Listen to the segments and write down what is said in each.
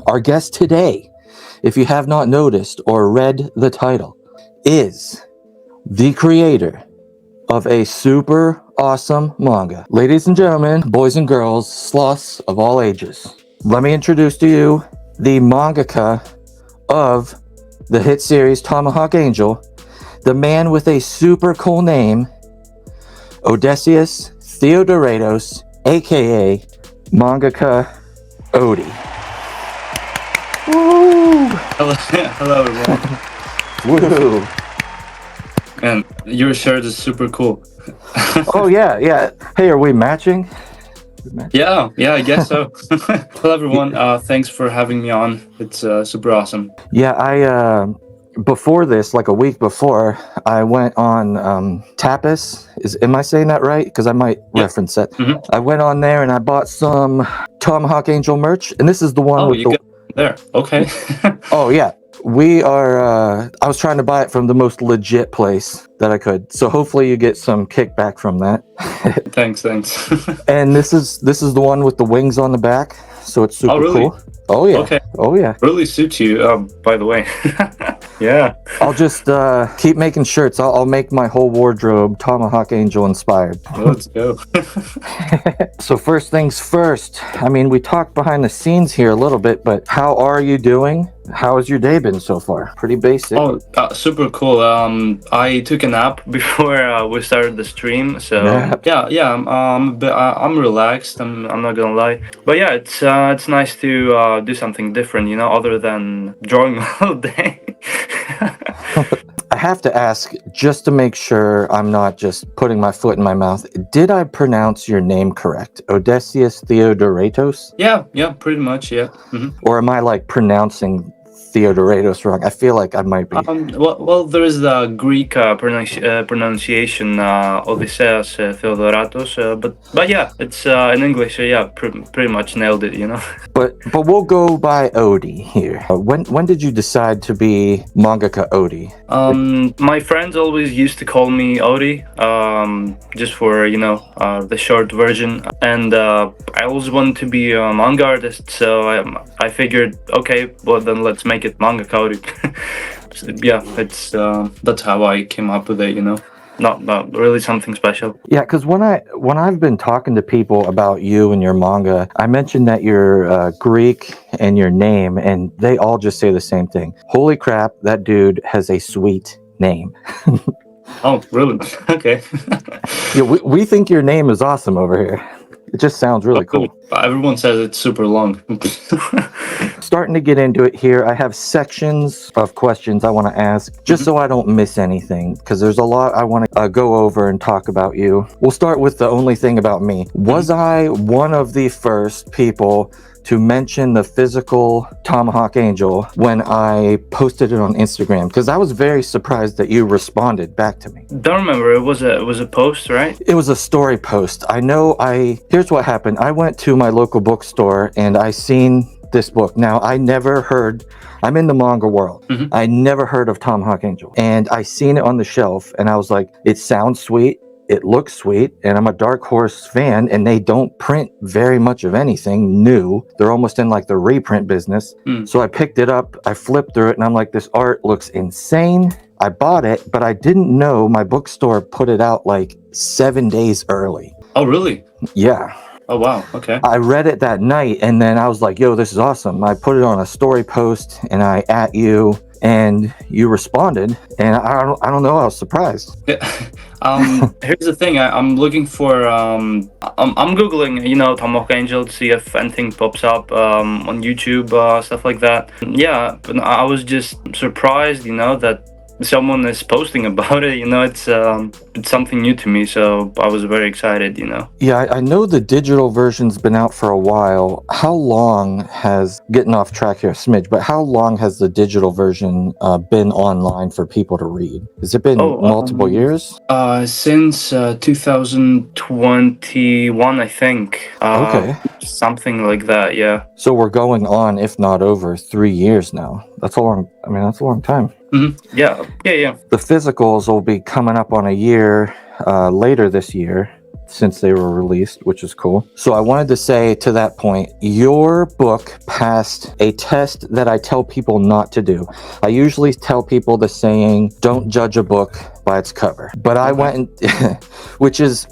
Our guest today, if you have not noticed or read the title, is the creator of a super awesome manga. Ladies and gentlemen, boys and girls, sloths of all ages, let me introduce to you the mangaka of the hit series Tomahawk Angel, the man with a super cool name, Odysseus Theodoratos, aka Mangaka Ody. Woo! Hello everyone. Woo! And your shirt is super cool. Oh yeah. Hey, are we matching? Yeah, I guess so. Hello everyone. Thanks for having me on. It's super awesome. Yeah, I before this, like a week before, I went on Tapas. Am I saying that right? Because I might reference it. Mm-hmm. I went on there and I bought some Tomahawk Angel merch, and this is the one with you the. got it there. Okay. Oh yeah, we are. I was trying to buy it from the most legit place that I could, so hopefully you get some kickback from that. Thanks. And this is the one with the wings on the back, so it's super really? cool. Oh yeah. Okay. Oh yeah. Really suits you, by the way. Yeah. I'll just keep making shirts. I'll make my whole wardrobe Tomahawk Angel inspired. Let's go. So first things first, I mean, we talked behind the scenes here a little bit, but how are you doing? How has your day been so far? Pretty basic. Oh, super cool. I took a nap before we started the stream, so yeah. I'm relaxed. I'm not gonna lie, but yeah, it's nice to do something different, other than drawing all day. I have to ask, just to make sure I'm not just putting my foot in my mouth, did I pronounce your name correct? Odysseus Theodoratos? Yeah, pretty much, yeah. Mm-hmm. Or am I like pronouncing Theodoratos wrong? I feel like I might be. Well, there is the Greek pronunciation, Odysseus Theodoratos, but yeah, it's in English. Yeah, pretty much nailed it. But we'll go by Ody here. When did you decide to be Mangaka Ody? My friends always used to call me Ody, just for the short version, and I always wanted to be a manga artist, so I figured, okay, well then let's make it Mangaka Ody. Yeah, that's how I came up with it. Not really something special. Yeah, because when I've been talking to people about you and your manga, I mentioned that you're Greek and your name, and they all just say the same thing. Holy crap, that dude has a sweet name. Oh, really? Okay. Yeah, we think your name is awesome over here. It just sounds really cool. Everyone says it's super long. Starting to get into it here. I have sections of questions I want to ask, just so I don't miss anything, because there's a lot I want to go over and talk about you. We'll start with the only thing about me. Was I one of the first people to mention the physical Tomahawk Angel when I posted it on Instagram? Because I was very surprised that you responded back to me. Don't remember. It was a post, right? It was a story post. Here's what happened. I went to my local bookstore and I seen this book. Now, I'm in the manga world. Mm-hmm. I never heard of Tomahawk Angel. And I seen it on the shelf and I was like, it sounds sweet. It looks sweet, and I'm a Dark Horse fan, and they don't print very much of anything new. They're almost in like the reprint business. So I picked it up, I flipped through it, and I'm like, this art looks insane. I bought it, but I didn't know my bookstore put it out like 7 days early. Oh, really? Yeah. Oh, wow. Okay. I read it that night, and then I was like, yo, this is awesome. I put it on a story post, and I @ you, and you responded, and I don't know, I was surprised. Yeah. Here's the thing. I'm looking for. I'm googling, Tomahawk Angel to see if anything pops up on YouTube, stuff like that. Yeah, but I was just surprised, that someone is posting about it. It's something new to me, so I was very excited. Yeah, I know the digital version's been out for a while. How long has, getting off track here a smidge, but how long has the digital version been online for people to read? Has it been multiple years? Since 2021, I think. Okay. Something like that, yeah. So we're going on, if not over, 3 years now. That's a long time. Mm-hmm. Yeah. The physicals will be coming up on a year later this year. since they were released, which is cool. So I wanted to say to that point, your book passed a test that I tell people not to do. I usually tell people the saying, don't judge a book by its cover. But I went and, which is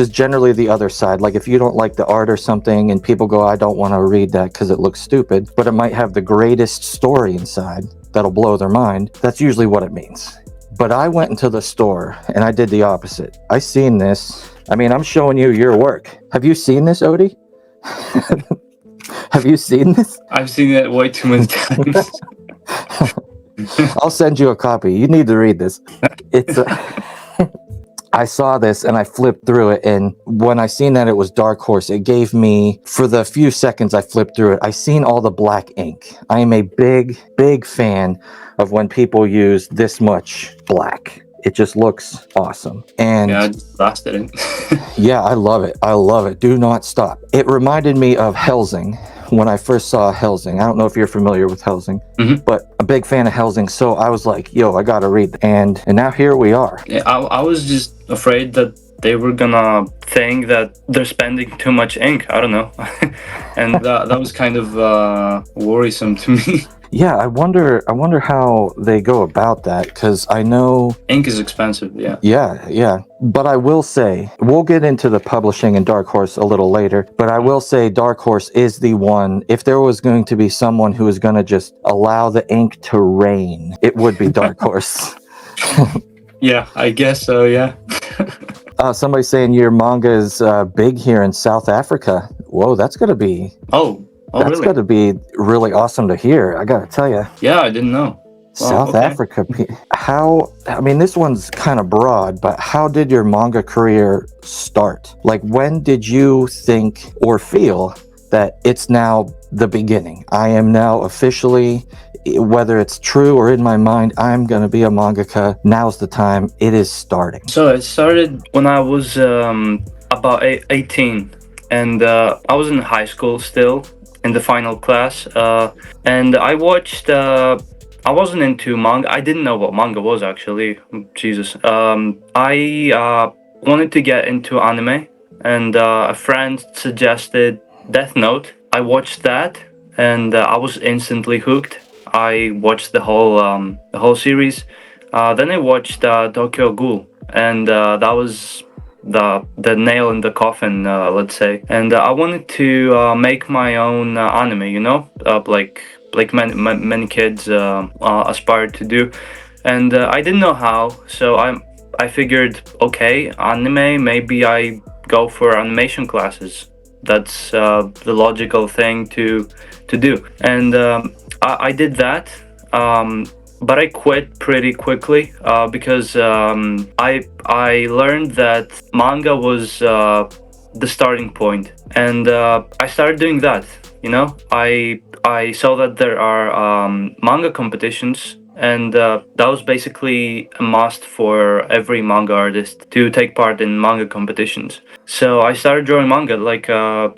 generally the other side. Like if you don't like the art or something and people go, I don't want to read that because it looks stupid, but it might have the greatest story inside that'll blow their mind. That's usually what it means. But I went into the store and I did the opposite. I seen this. I mean, I'm showing you your work. Have you seen this, Ody? Have you seen this? I've seen it way too many times. I'll send you a copy. You need to read this. It's I saw this and I flipped through it, and when I seen that it was Dark Horse, it gave me, for the few seconds I flipped through it, I seen all the black ink. I am a big fan of when people use this much black. It just looks awesome. And yeah, I just blasted it. yeah, I love it. I love it. Do not stop. It reminded me of Helsing when I first saw Helsing. I don't know if you're familiar with Helsing, but a big fan of Helsing. So I was like, yo, I gotta read. And now here we are. Yeah, I was just afraid that they were gonna think that they're spending too much ink. I don't know. And that was kind of worrisome to me. Yeah, I wonder how they go about that, because I know ink is expensive. Yeah. But I will say, we'll get into the publishing and Dark Horse a little later, but I will say Dark Horse is the one, if there was going to be someone who was going to just allow the ink to rain, it would be Dark Horse. Yeah, I guess so, yeah. Somebody's saying your manga is big here in South Africa. Whoa, that's going to be... that's really? got to be really awesome to hear. I got to tell you. Yeah, I didn't know. South Africa. How, I mean, this one's kind of broad, but how did your manga career start? Like, when did you think or feel that it's now the beginning? I am now officially, whether it's true or in my mind, I'm going to be a mangaka. Now's the time. It is starting. So it started when I was about 18, and I was in high school still, in the final class, and I watched, I wasn't into manga. I didn't know what manga was, actually. Jesus. I wanted to get into anime, and a friend suggested Death Note. I watched that, and I was instantly hooked. I watched the whole series. Then I watched Tokyo Ghoul, and that was the nail in the coffin, let's say. And I wanted to make my own anime, you know, like many kids aspire to do. And I didn't know how, so I figured, okay, anime, maybe I go for animation classes. That's the logical thing to do. And I did that. But I quit pretty quickly because I learned that manga was the starting point, and I started doing that. You know, I saw that there are manga competitions, and that was basically a must for every manga artist to take part in manga competitions. So I started drawing manga. Like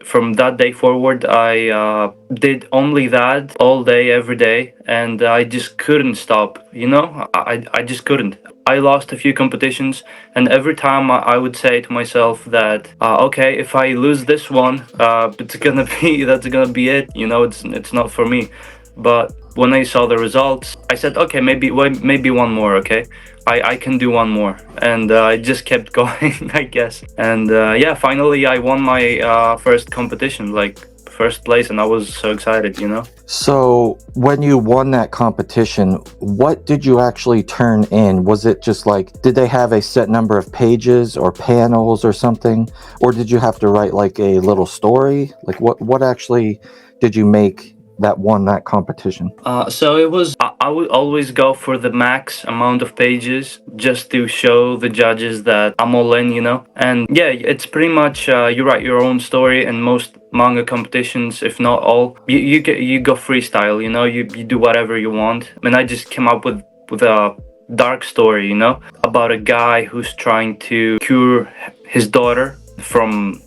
from that day forward, I did only that all day, every day, and I just couldn't stop. You know, I just couldn't. I lost a few competitions, and every time I would say to myself that okay, if I lose this one, that's gonna be it. You know, it's not for me. But when I saw the results, I said, okay, maybe one more, okay? I can do one more. And I just kept going, I guess. And yeah, finally I won my first competition, like first place, and I was so excited, you know? So when you won that competition, what did you actually turn in? Was it just like, did they have a set number of pages or panels or something? Or did you have to write like a little story? Like what actually did you make that won that competition? So it was, I would always go for the max amount of pages just to show the judges that I'm all in, you know? And yeah, it's pretty much, you write your own story, and most manga competitions, if not all, you go freestyle, you know? You do whatever you want. I mean, I just came up with a dark story, you know? About a guy who's trying to cure his daughter from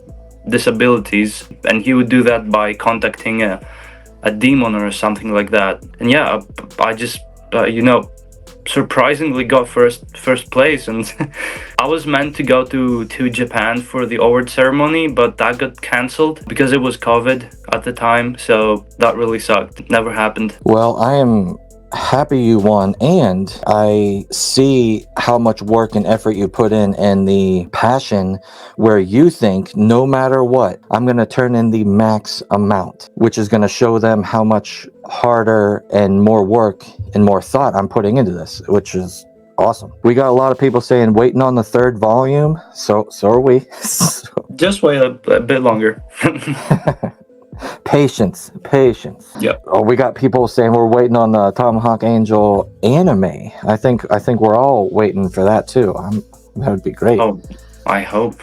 disabilities, and he would do that by contacting a demon or something like that. And yeah, I just you know, surprisingly got first place, and I was meant to go to Japan for the award ceremony, but that got cancelled because it was COVID at the time. So that really sucked. It never happened. Well, I am happy you won, and I see how much work and effort you put in and the passion where you think no matter what, I'm going to turn in the max amount, which is going to show them how much harder and more work and more thought I'm putting into this, which is awesome. We got a lot of people saying waiting on the third volume, so are we. Just wait a bit longer. Patience. Yep. Oh, we got people saying we're waiting on the Tomahawk Angel anime. I think we're all waiting for that too. That would be great. Oh, I hope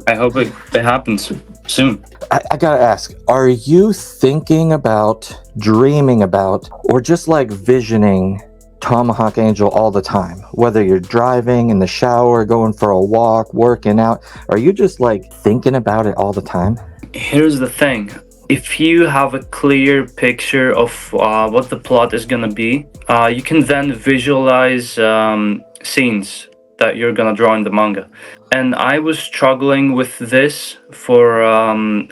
it happens soon. I gotta ask, are you thinking about, dreaming about, or just like visioning Tomahawk Angel all the time? Whether you're driving, in the shower, going for a walk, working out, are you just like thinking about it all the time? Here's the thing. If you have a clear picture of what the plot is gonna be, you can then visualize scenes that you're gonna draw in the manga. And I was struggling with this for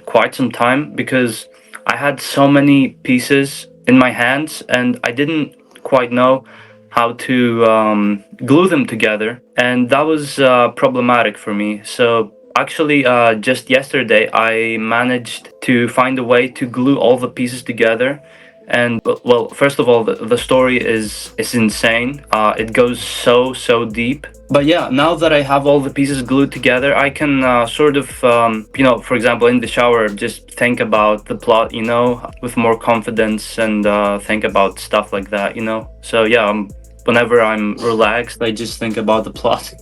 quite some time because I had so many pieces in my hands and I didn't quite know how to glue them together, and that was problematic for me. So actually, just yesterday, I managed to find a way to glue all the pieces together. And well, first of all, the story is insane. It goes so deep. But yeah, now that I have all the pieces glued together, I can sort of, for example, in the shower, just think about the plot, with more confidence and think about stuff like that, So yeah, whenever I'm relaxed, I just think about the plot.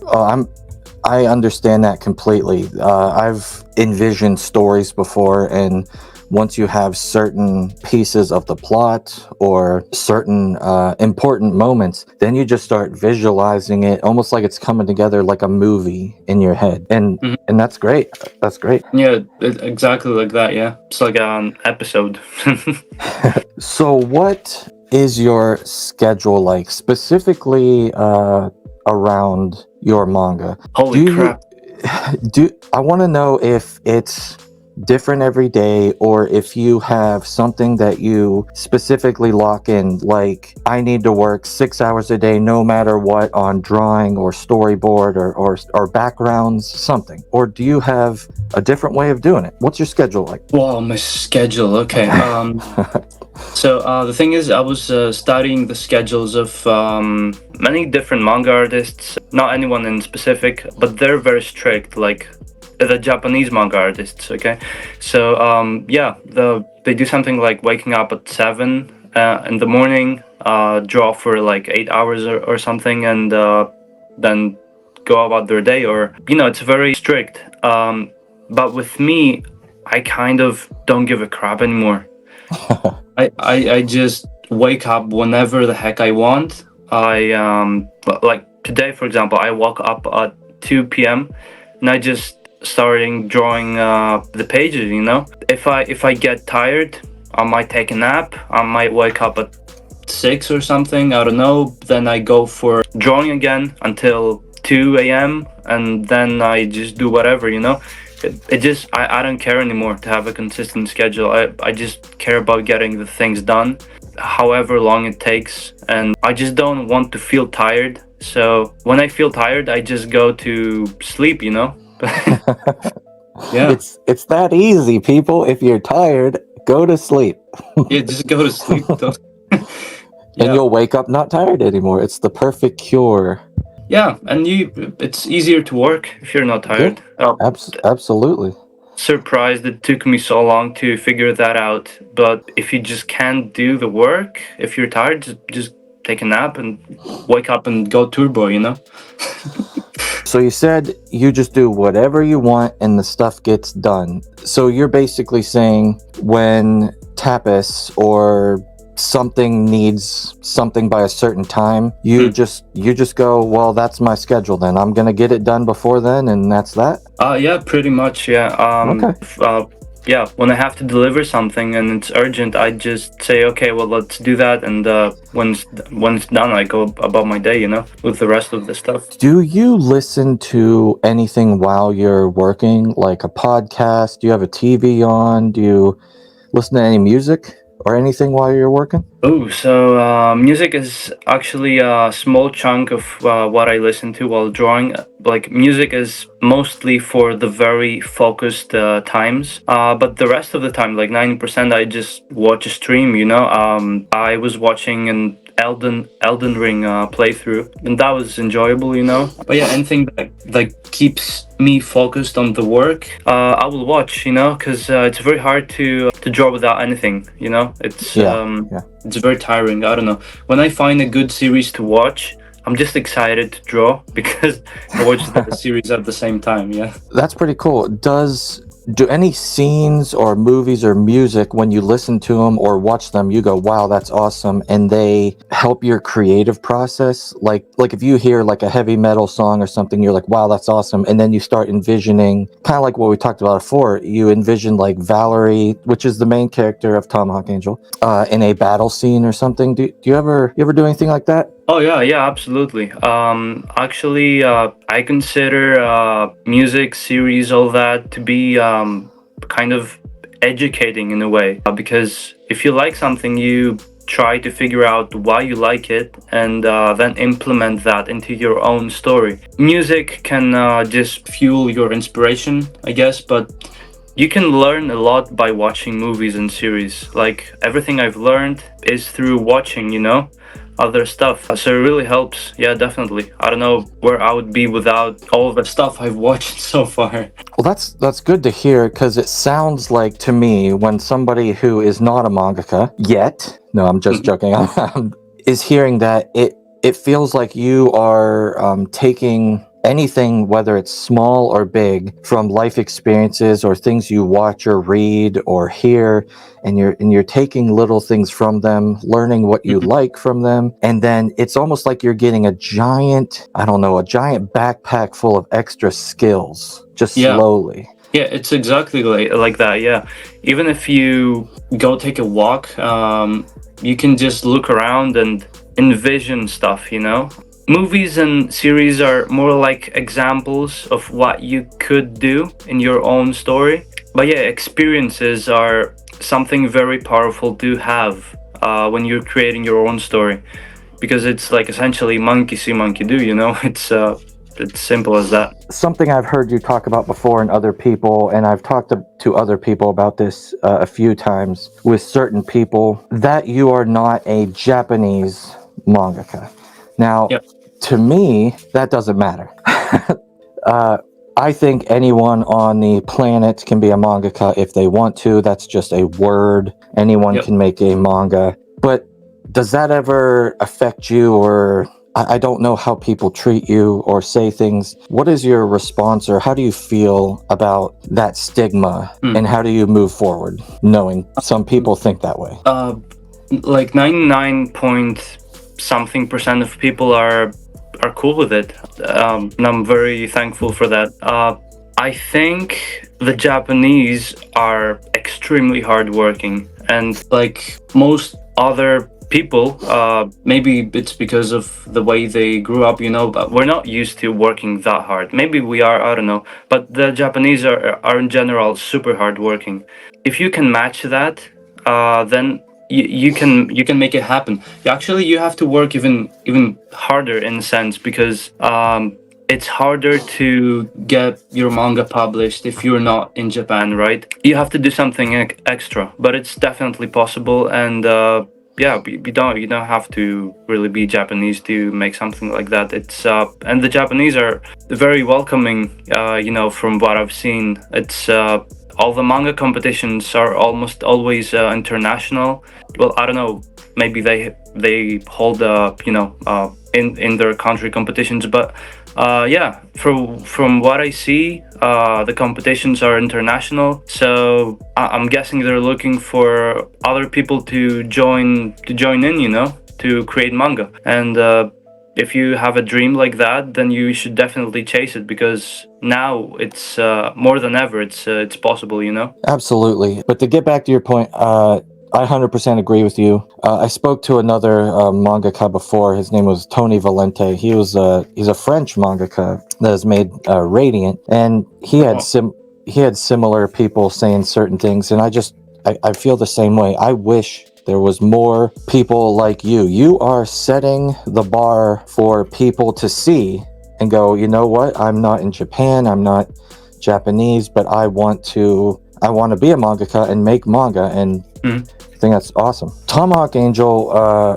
I understand that completely. I've envisioned stories before, and once you have certain pieces of the plot or certain important moments, then you just start visualizing it almost like it's coming together like a movie in your head. And and that's great. That's great. Yeah, exactly like that, yeah. It's like an episode. So what is your schedule like, specifically around your manga? Holy crap. I want to know if it's different every day or if you have something that you specifically lock in, like I need to work 6 hours a day no matter what on drawing or storyboard or backgrounds, something. Or do you have a different way of doing it? What's your schedule like? Wow, my schedule. Okay. So the thing is, I was studying the schedules of many different manga artists, not anyone in specific, but they're very strict, like the Japanese manga artists, okay? So they do something like waking up at 7 in the morning, draw for like 8 hours or something, and then go about their day, or, it's very strict. But with me, I kind of don't give a crap anymore. I just wake up whenever the heck I want. Like today, for example, I woke up at 2 p.m. and I just starting drawing the pages. If I get tired, I might take a nap. I might wake up at 6 or something. I don't know. Then I go for drawing again until 2 a.m. and then I just do whatever. I don't care anymore to have a consistent schedule. I just care about getting the things done, however long it takes, and I just don't want to feel tired. So when I feel tired, I just go to sleep, Yeah. It's that easy, people. If you're tired, go to sleep. Yeah, just go to sleep. And you'll wake up not tired anymore. It's the perfect cure. Yeah, and it's easier to work if you're not tired. Yeah, absolutely. Surprised it took me so long to figure that out. But if you just can't do the work, if you're tired, just take a nap and wake up and go turbo, So you said you just do whatever you want and the stuff gets done. So you're basically saying when tapas or something needs something by a certain time, you just go, well, that's my schedule then. I'm gonna get it done before then, and that's that? Yeah, pretty much, yeah. Okay. yeah, when I have to deliver something and it's urgent, I just say, okay, well, let's do that. And when it's done, I go about my day, with the rest of the stuff. Do you listen to anything while you're working, like a podcast? Do you have a TV on? Do you listen to any music or anything while you're working? Oh, so music is actually a small chunk of what I listen to while drawing. Like, music is mostly for the very focused times, but the rest of the time, like 90%, I just watch a stream. I was watching an Elden Ring playthrough, and that was enjoyable. But yeah, anything that keeps me focused on the work, I will watch. Because it's very hard to draw without anything. It's Yeah. it's very tiring. I don't know. When I find a good series to watch, I'm just excited to draw because I watch the series at the same time. Yeah. That's pretty cool. Do any scenes or movies or music, when you listen to them or watch them, you go, wow, that's awesome, and they help your creative process? Like if you hear like a heavy metal song or something, you're like, wow, that's awesome, and then you start envisioning, kind of like what we talked about before, you envision like Valerie, which is the main character of Tomahawk Angel, in a battle scene or something. Do you ever do anything like that? Oh yeah, absolutely. Actually, I consider music, series, all that to be kind of educating in a way, because if you like something, you try to figure out why you like it, and then implement that into your own story. Music can just fuel your inspiration, I guess, but you can learn a lot by watching movies and series. Like, everything I've learned is through watching, other stuff. So it really helps. Yeah, definitely. I don't know where I would be without all of the stuff I've watched so far. Well, that's good to hear, because it sounds like to me, when somebody who is not a mangaka yet, no, I'm just joking, is hearing that, it feels like you are taking anything, whether it's small or big, from life experiences or things you watch or read or hear, and you're taking little things from them, learning what you like from them, and then it's almost like you're getting a giant backpack full of extra skills, just Yeah. slowly. Yeah, it's exactly like that. Yeah, even if you go take a walk, you can just look around and envision stuff. Movies and series are more like examples of what you could do in your own story. But yeah, experiences are something very powerful to have when you're creating your own story, because it's like essentially monkey see, monkey do. It's simple as that. Something I've heard you talk about before, and other people, and I've talked to other people about this a few times with certain people, that you are not a Japanese mangaka. Now, Yep. To me, that doesn't matter. I think anyone on the planet can be a mangaka if they want to. That's just a word. Anyone Yep. can make a manga. But does that ever affect you, or I don't know how people treat you or say things? What is your response, or how do you feel about that stigma, and how do you move forward knowing some people think that way? Like 99% of people are cool with it, and I'm very thankful for that. I think the Japanese are extremely hardworking, and like most other people, maybe it's because of the way they grew up, but we're not used to working that hard. Maybe we are, I don't know, but the Japanese are in general super hardworking. If you can match that, then you can make it happen. Actually, you have to work even harder in a sense, because it's harder to get your manga published if you're not in Japan, right? You have to do something extra, but it's definitely possible. And yeah, you don't have to really be Japanese to make something like that. It's and the Japanese are very welcoming. From what I've seen, it's all the manga competitions are almost always international. Well, I don't know. Maybe they hold in their country competitions, but yeah, from what I see, the competitions are international. So I'm guessing they're looking for other people to join in, to create manga. And if you have a dream like that, then you should definitely chase it, because now it's more than ever. It's possible, you know. Absolutely. But to get back to your point, I 100% agree with you. I spoke to another mangaka before. His name was Tony Valente. He's a French mangaka that has made Radiant, and he had similar people saying certain things, and I feel the same way. I wish there was more people like you. You are setting the bar for people to see and go, you know what? I'm not in Japan. I'm not Japanese, but I want to be a mangaka and make manga, and I think that's awesome. Tomahawk Angel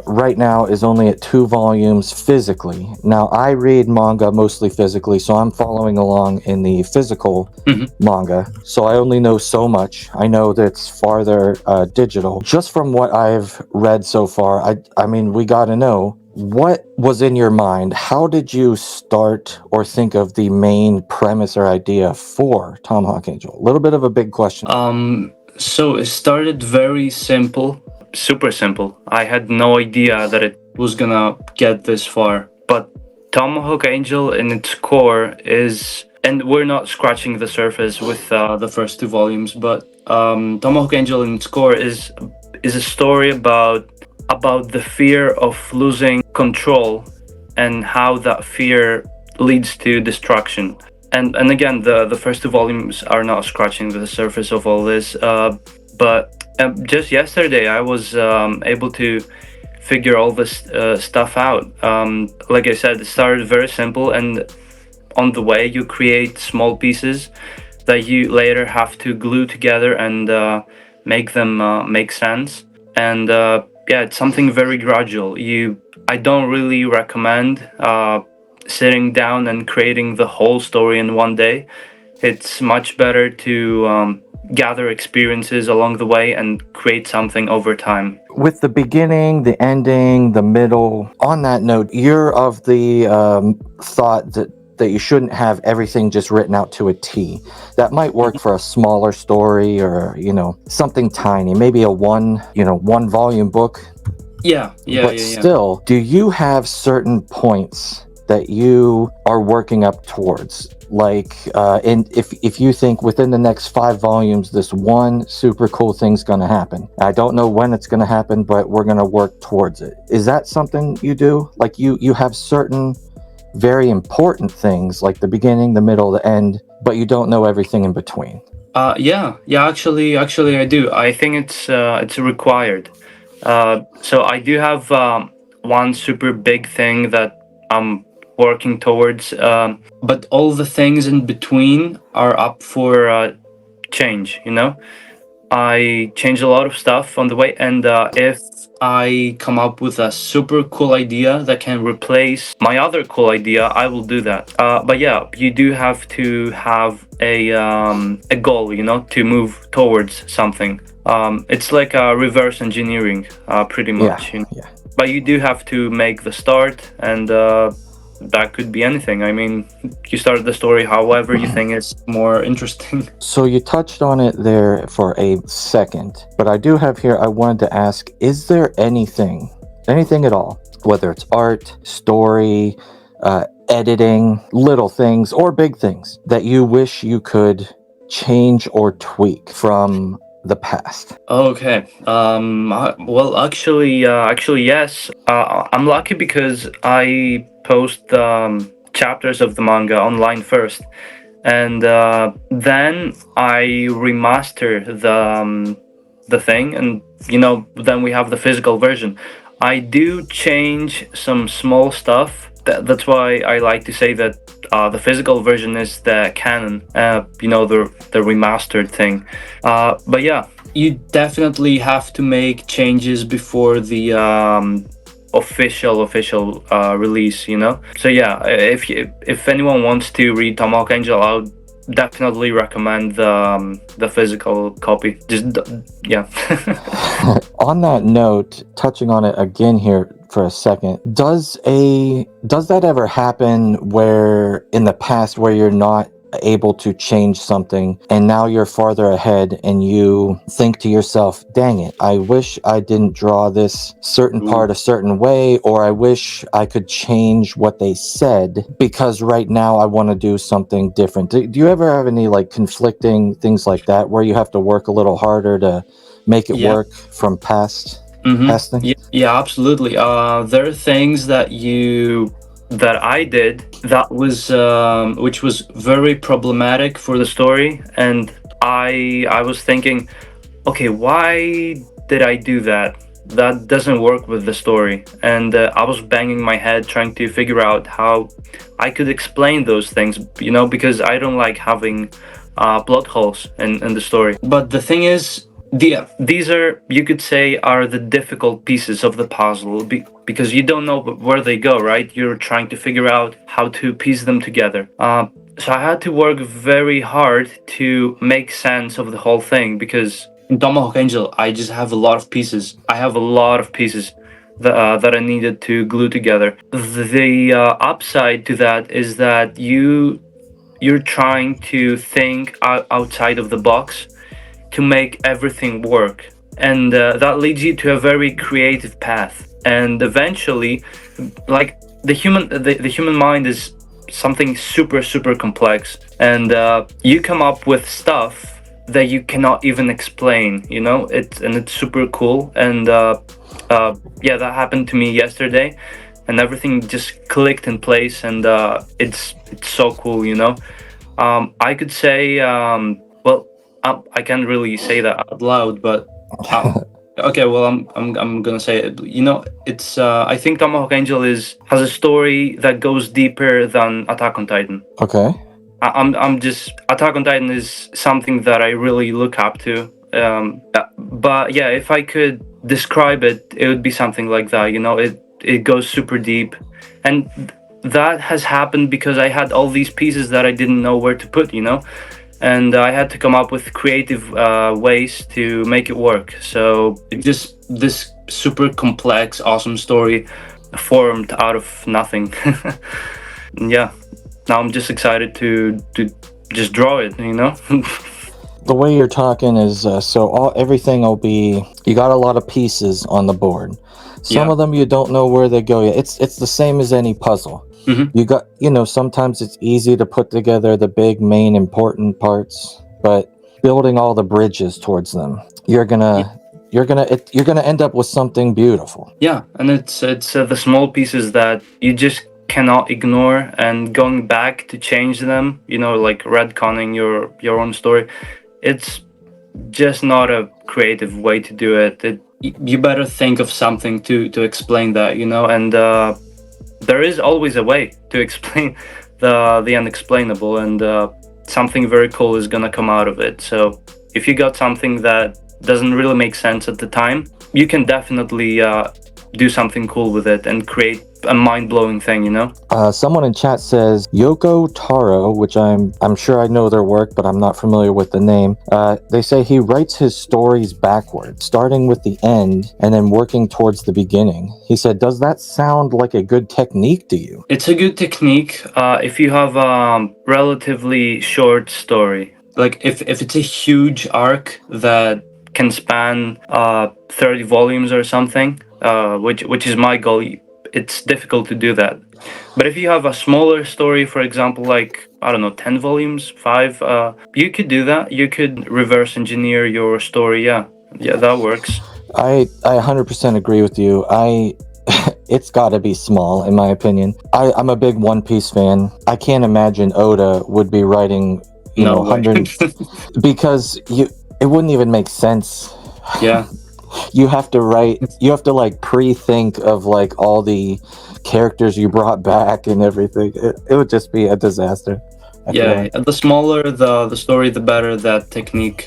right now is only at 2 volumes physically. Now I read manga mostly physically, so I'm following along in the physical manga. So I only know so much. I know that it's farther digital. Just from what I've read so far, I mean, we got to know, what was in your mind? How did you start or think of the main premise or idea for Tomahawk Angel? A little bit of a big question. So it started very simple, super simple. I had no idea that it was gonna get this far. But Tomahawk Angel in its core is, and we're not scratching the surface with the first 2 volumes, but Tomahawk Angel in its core is a story about the fear of losing control and how that fear leads to destruction. And again, the first 2 volumes are not scratching the surface of all this. But just yesterday, I was able to figure all this stuff out. Like I said, it started very simple, and on the way, you create small pieces that you later have to glue together and make them make sense. And yeah, it's something very gradual. I don't really recommend sitting down and creating the whole story in one day. It's much better to gather experiences along the way and create something over time. With the beginning, the ending, the middle, on that note, you're of the thought that you shouldn't have everything just written out to a T. That might work for a smaller story, or, you know, something tiny, maybe a one volume book. But still, do you have certain points that you are working up towards? Like, if you think within the next 5 volumes, this one super cool thing's going to happen. I don't know when it's going to happen, but we're going to work towards it. Is that something you do? Like, you have certain very important things, like the beginning, the middle, the end, but you don't know everything in between. Actually, I do. I think it's required. So I do have one super big thing that I'm working towards, but all the things in between are up for change. You know, I change a lot of stuff on the way, and if I come up with a super cool idea that can replace my other cool idea, I will do that. But yeah, you do have to have a goal, you know, to move towards something. It's like a reverse engineering, pretty much. You know? Yeah. But you do have to make the start, and that could be anything. I mean, you start the story however you think is more interesting. So you touched on it there for a second, but I do have here, I wanted to ask, is there anything at all, whether it's art, story, editing, little things or big things, that you wish you could change or tweak from the past? Okay. Well, actually, yes. I'm lucky because I post chapters of the manga online first, and then I remaster the thing, and you know, then we have the physical version. I do change some small stuff. That's why I like to say that the physical version is the canon, you know, the remastered thing. But yeah, you definitely have to make changes before the official release, you know. So yeah, if anyone wants to read Tomahawk Angel, I would definitely recommend the physical copy. Yeah. On that note, touching on it again here for a second, does that ever happen where in the past where you're not able to change something, and now you're farther ahead and you think to yourself, dang it, I wish I didn't draw this certain part a certain way, or I wish I could change what they said because right now I want to do something different. Do you ever have any like conflicting things like that where you have to work a little harder to make it Yeah. work from past things? Yeah, absolutely. There are things that I did that was which was very problematic for the story, and I was thinking, okay, why did I do that? That doesn't work with the story, and I was banging my head trying to figure out how I could explain those things, because I don't like having plot holes in the story. But the thing is, these are, you could say, are the difficult pieces of the puzzle because you don't know where they go, right? You're trying to figure out how to piece them together. So I had to work very hard to make sense of the whole thing, because in Tomahawk Angel, I just have a lot of pieces. I have a lot of pieces that I needed to glue together. The upside to that is that you're trying to think outside of the box to make everything work, and that leads you to a very creative path. And eventually, like the human mind is something super super complex, and you come up with stuff that you cannot even explain. It's super cool, and yeah, that happened to me yesterday, and everything just clicked in place, and it's so cool. I could say, well, I can't really say that out loud, but okay, well, I'm gonna say it. It's I think Tomahawk Angel has a story that goes deeper than Attack on Titan. Okay. I'm just, Attack on Titan is something that I really look up to. But yeah, if I could describe it, it would be something like that. It goes super deep, and that has happened because I had all these pieces that I didn't know where to put. And I had to come up with creative ways to make it work. So just this super complex, awesome story formed out of nothing. Yeah, now I'm just excited to just draw it. The way you're talking is everything will be, you got a lot of pieces on the board. Some Yeah. of them you don't know where they go yet. It's the same as any puzzle. Mhm. You got, sometimes it's easy to put together the big main important parts, but building all the bridges towards them, you're gonna end up with something beautiful. Yeah, and it's the small pieces that you just cannot ignore, and going back to change them, like retconning your own story, it's just not a creative way to do it. You better think of something to explain that, and there is always a way to explain the unexplainable, and something very cool is gonna come out of it. So if you got something that doesn't really make sense at the time, you can definitely do something cool with it and create a mind-blowing thing. Someone in chat says Yoko Taro, which I'm sure I know their work, but I'm not familiar with the name. They say he writes his stories backwards, starting with the end and then working towards the beginning. He said, does that sound like a good technique to you? It's a good technique if you have a relatively short story. Like if it's a huge arc that can span 30 volumes or something, which is my goal. It's difficult to do that. But if you have a smaller story, for example, like, I don't know, 10 volumes, 5, you could do that. You could reverse engineer your story. Yeah, that works. I 100% agree with you. It's got to be small, in my opinion. I'm a big One Piece fan. I can't imagine Oda would be writing, No way. 100 because it wouldn't even make sense. Yeah. You have to like pre-think of like all the characters you brought back and everything. It would just be a disaster. I feel Yeah, like. the smaller the story, the better that technique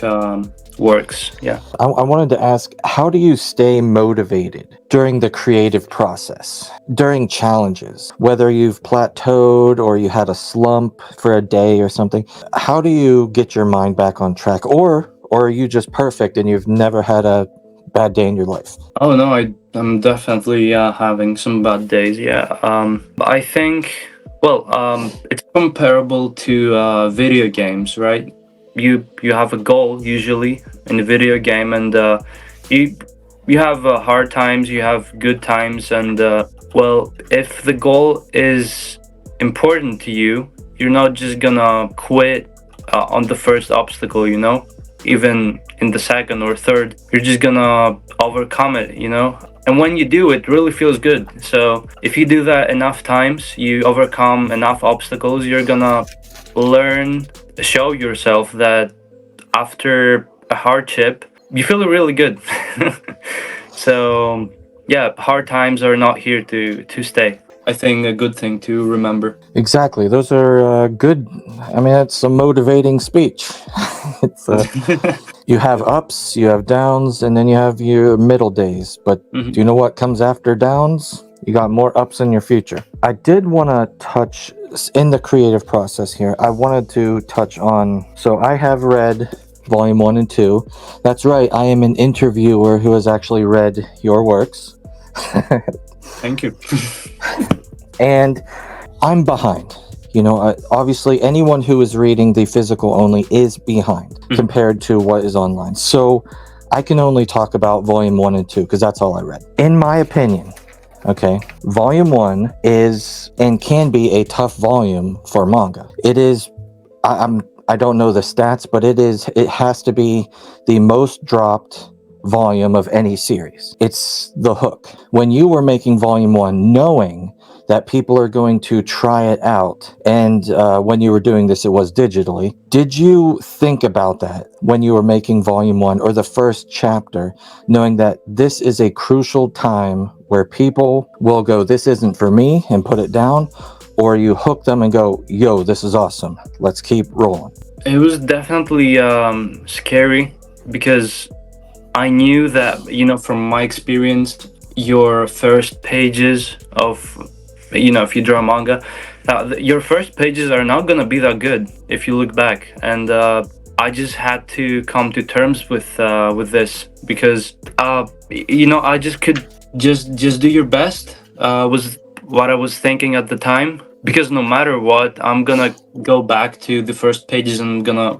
works. Yeah. I wanted to ask, how do you stay motivated during the creative process, during challenges, whether you've plateaued or you had a slump for a day or something? How do you get your mind back on track, or are you just perfect and you've never had a bad day in your life? Oh no, I'm definitely having some bad days. Yeah. I think Well, it's comparable to video games, right? You have a goal usually in a video game, and you you have hard times, you have good times, and well, if the goal is important to you, you're not just gonna quit on the first obstacle, you know. Even in the second or third, you're just gonna overcome it, you know. And when you do, it really feels good. So if you do that enough times, you overcome enough obstacles, you're gonna learn, show yourself that after a hardship, you feel really good. So yeah, hard times are not here to stay. I think a good thing to remember. Exactly. Those are good. I mean, that's a motivating speech. It's you have ups, you have downs, and then you have your middle days. But Mhm. do you know what comes after downs? You got more ups in your future. I did want to touch in the creative process here. I wanted to touch on. So I have read volume 1 and 2. That's right. I am an interviewer who has actually read your works. Thank you. And I'm behind. You know, obviously, anyone who is reading the physical only is behind compared to what is online. So I can only talk about volume 1 and 2 because that's all I read. In my opinion, okay, volume 1 is and can be a tough volume for manga. It is, I don't know the stats, but it has to be the most dropped volume of any series. It's the hook. When you were making volume 1, knowing that people are going to try it out, and when you were doing this, it was digitally. Did you think about that when you were making volume 1 or the first chapter, knowing that this is a crucial time where people will go, this isn't for me, and put it down, or you hook them and go, yo, this is awesome, let's keep rolling? It was definitely scary because I knew that, you know, from my experience, your first pages of, you know, if you draw manga, your first pages are not gonna be that good if you look back. And I just had to come to terms with this because, you know, I just could just do your best. Was what I was thinking at the time. Because no matter what, I'm gonna go back to the first pages and I'm gonna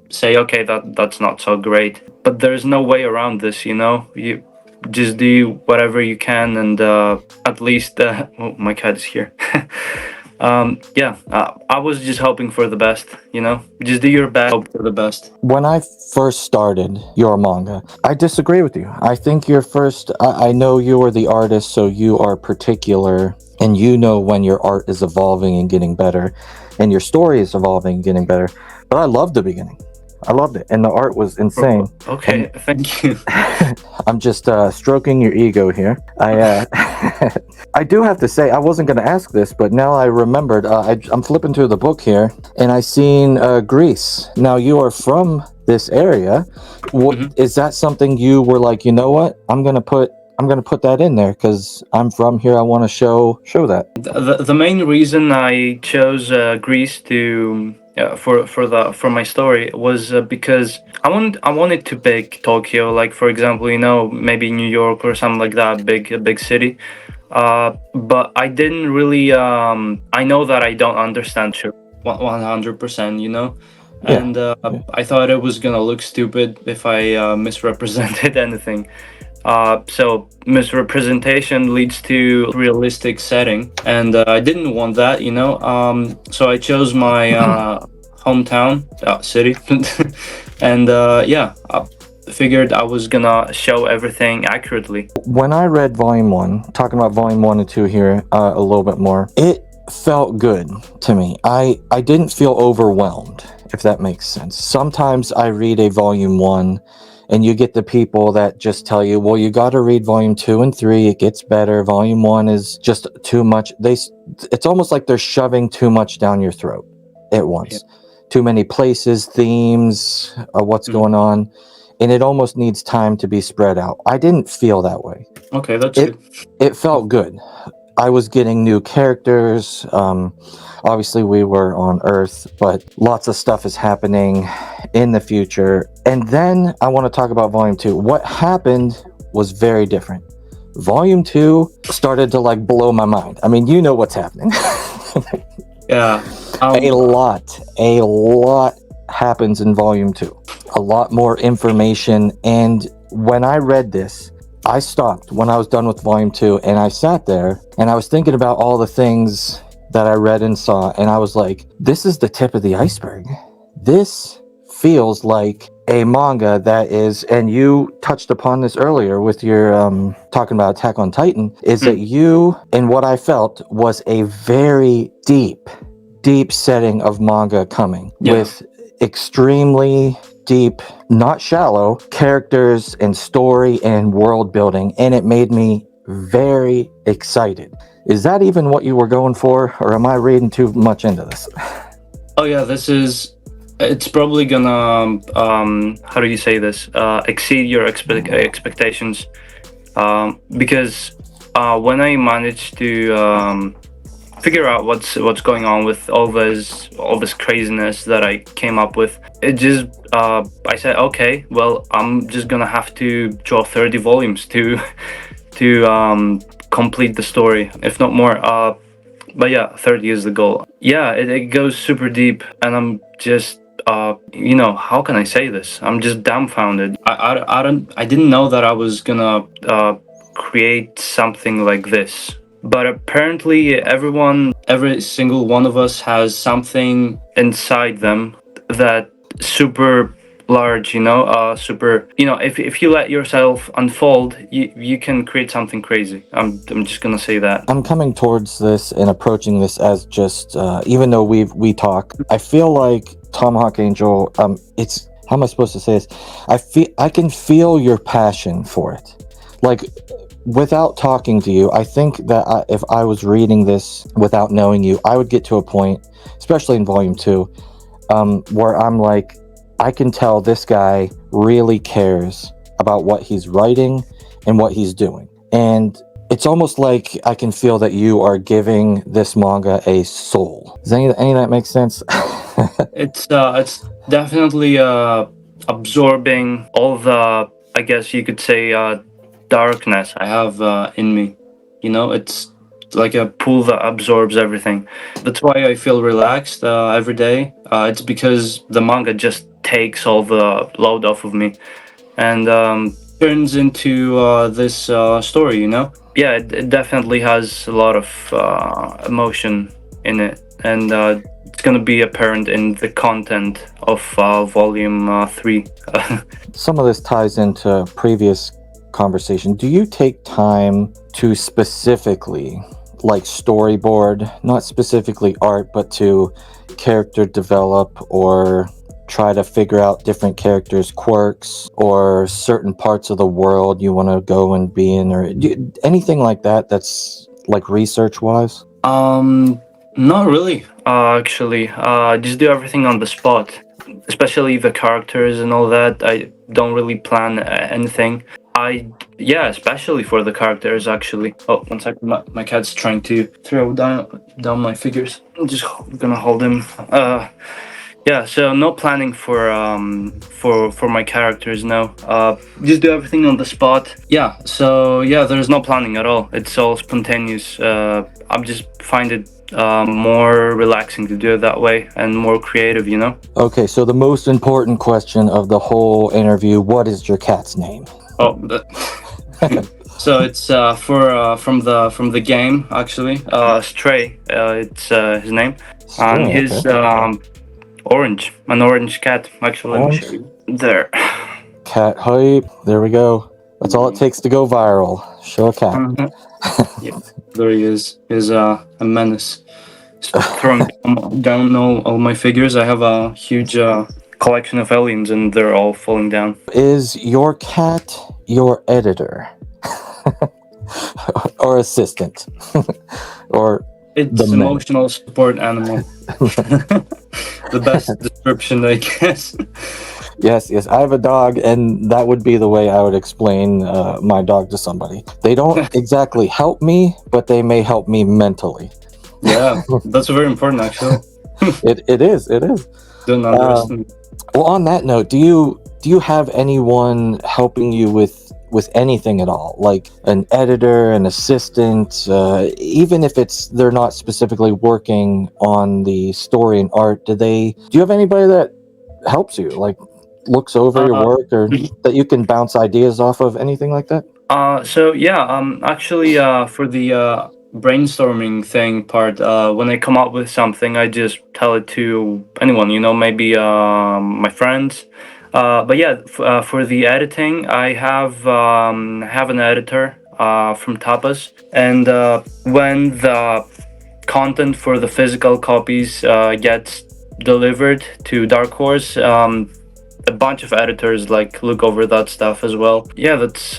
say, okay, that's not so great. But there's no way around this, you know. You just do whatever you can, and at least, oh, my cat is here. Yeah, I was just hoping for the best, you know. Just do your best, hope for the best. When I first started your manga, I disagree with you. I think your first, I know you are the artist, so you are particular and you know when your art is evolving and getting better and your story is evolving and getting better. But I loved the beginning. I loved it. And the art was insane. Okay, thank you. I'm just stroking your ego here. I do have to say, I wasn't going to ask this, but now I remembered. I'm flipping through the book here, and I seen Greece. Now you are from this area. Is that something you were like? You know what? I'm gonna put that in there because I'm from here. I want to show that. The main reason I chose Greece to for my story was because I wanted to pick Tokyo, like for example, you know, maybe New York or something like that, a big city. But I didn't really. I know that I don't understand 100%, you know. Yeah. And I thought it was gonna look stupid if I misrepresented anything. So misrepresentation leads to realistic setting, and I didn't want that, you know. So I chose my hometown city, and yeah, I figured I was gonna show everything accurately. When I read volume 1, talking about volume 1 and 2 here a little bit more, it felt good to me. I didn't feel overwhelmed, if that makes sense. Sometimes I read a volume 1 and you get the people that just tell you, well, you got to read volume 2 and 3, it gets better. Volume 1 is just too much. It's almost like they're shoving too much down your throat at once. Yeah. Too many places, themes, what's going on, and it almost needs time to be spread out. I didn't feel that way. Okay, that's good. It felt good. I was getting new characters. Obviously, we were on Earth, but lots of stuff is happening in the future. And then I want to talk about Volume 2. What happened was very different. Volume 2 started to like blow my mind. I mean, you know what's happening. Yeah. A lot happens in volume 2. A lot more information. And when I read this, I stopped when I was done with volume 2, and I sat there and I was thinking about all the things that I read and saw, and I was like, this is the tip of the iceberg. This feels like a manga that is, and you touched upon this earlier with your talking about Attack on Titan, is that you, and what I felt was a very deep setting of manga coming with extremely deep, not shallow, characters and story and world building, and it made me very excited. Is that even what you were going for, or am I reading too much into this? Oh yeah, it's probably gonna how do you say this? Exceed your expectations, because when I managed to figure out what's going on with all this craziness that I came up with, it just I said, okay, well, I'm just gonna have to draw 30 volumes to complete the story, if not more. But yeah, 30 is the goal. Yeah, it goes super deep, and I'm just how can I say this? I'm just dumbfounded. I didn't know that I was gonna create something like this. But apparently every single one of us has something inside them that super large, super, if you let yourself unfold, you can create something crazy. I'm just gonna say that. I'm coming towards this and approaching this as just, even though we talk, I feel like Tomahawk Angel, it's, how am I supposed to say this? I can feel your passion for it. Like, without talking to you, I think that if I was reading this without knowing you, I would get to a point, especially in volume 2, where I'm like, I can tell this guy really cares about what he's writing and what he's doing. And it's almost like I can feel that you are giving this manga a soul. Does any of that make sense? It's definitely absorbing all the, I guess you could say, darkness I have in me. It's like a pool that absorbs everything. That's why I feel relaxed every day. It's because the manga just takes all the load off of me and turns into this story. Yeah, it definitely has a lot of emotion in it, and it's gonna be apparent in the content of volume 3. Some of this ties into previous conversation. Do you take time to specifically, like, storyboard, not specifically art, but to character develop, or try to figure out different characters' quirks, or certain parts of the world you want to go and be in, or anything like that that's like research wise? Not really, actually. Just do everything on the spot, especially the characters and all that. I don't really plan anything. Especially for the characters, actually. Oh, one second, my cat's trying to throw down my figures. I'm just gonna hold him. So no planning for my characters. No, just do everything on the spot. Yeah, so yeah, there's no planning at all. It's all spontaneous. I just find it more relaxing to do it that way, and more creative. Okay, so the most important question of the whole interview: what is your cat's name? Oh, so it's from the game, actually. Stray. It's his name, and his orange, an orange cat. Actually, let me show you. There. Cat hype. There we go. That's all it takes to go viral. Show a cat. Yeah, there he is. He's a menace. Throwing down all my figures. I have a huge collection of aliens, and they're all falling down. Is your cat your editor? Or assistant? Or it's emotional support animal. The best description, I guess. Yes, I have a dog, and that would be the way I would explain my dog to somebody. They don't exactly help me, but they may help me mentally. Yeah, that's very important, actually. It is. Don't underestimate. Well, on that note, do you have anyone helping you with with anything at all, like an editor, an assistant, even if they're not specifically working on the story and art, do you have anybody that helps you, like looks over your Uh, work, or that you can bounce ideas off of, anything like that? so yeah, actually, for the brainstorming thing part, when I come up with something, I just tell it to anyone, maybe my friends. But yeah, for the editing, I have an editor from Tapas, and when the content for the physical copies gets delivered to Dark Horse, a bunch of editors like look over that stuff as well. Yeah, that's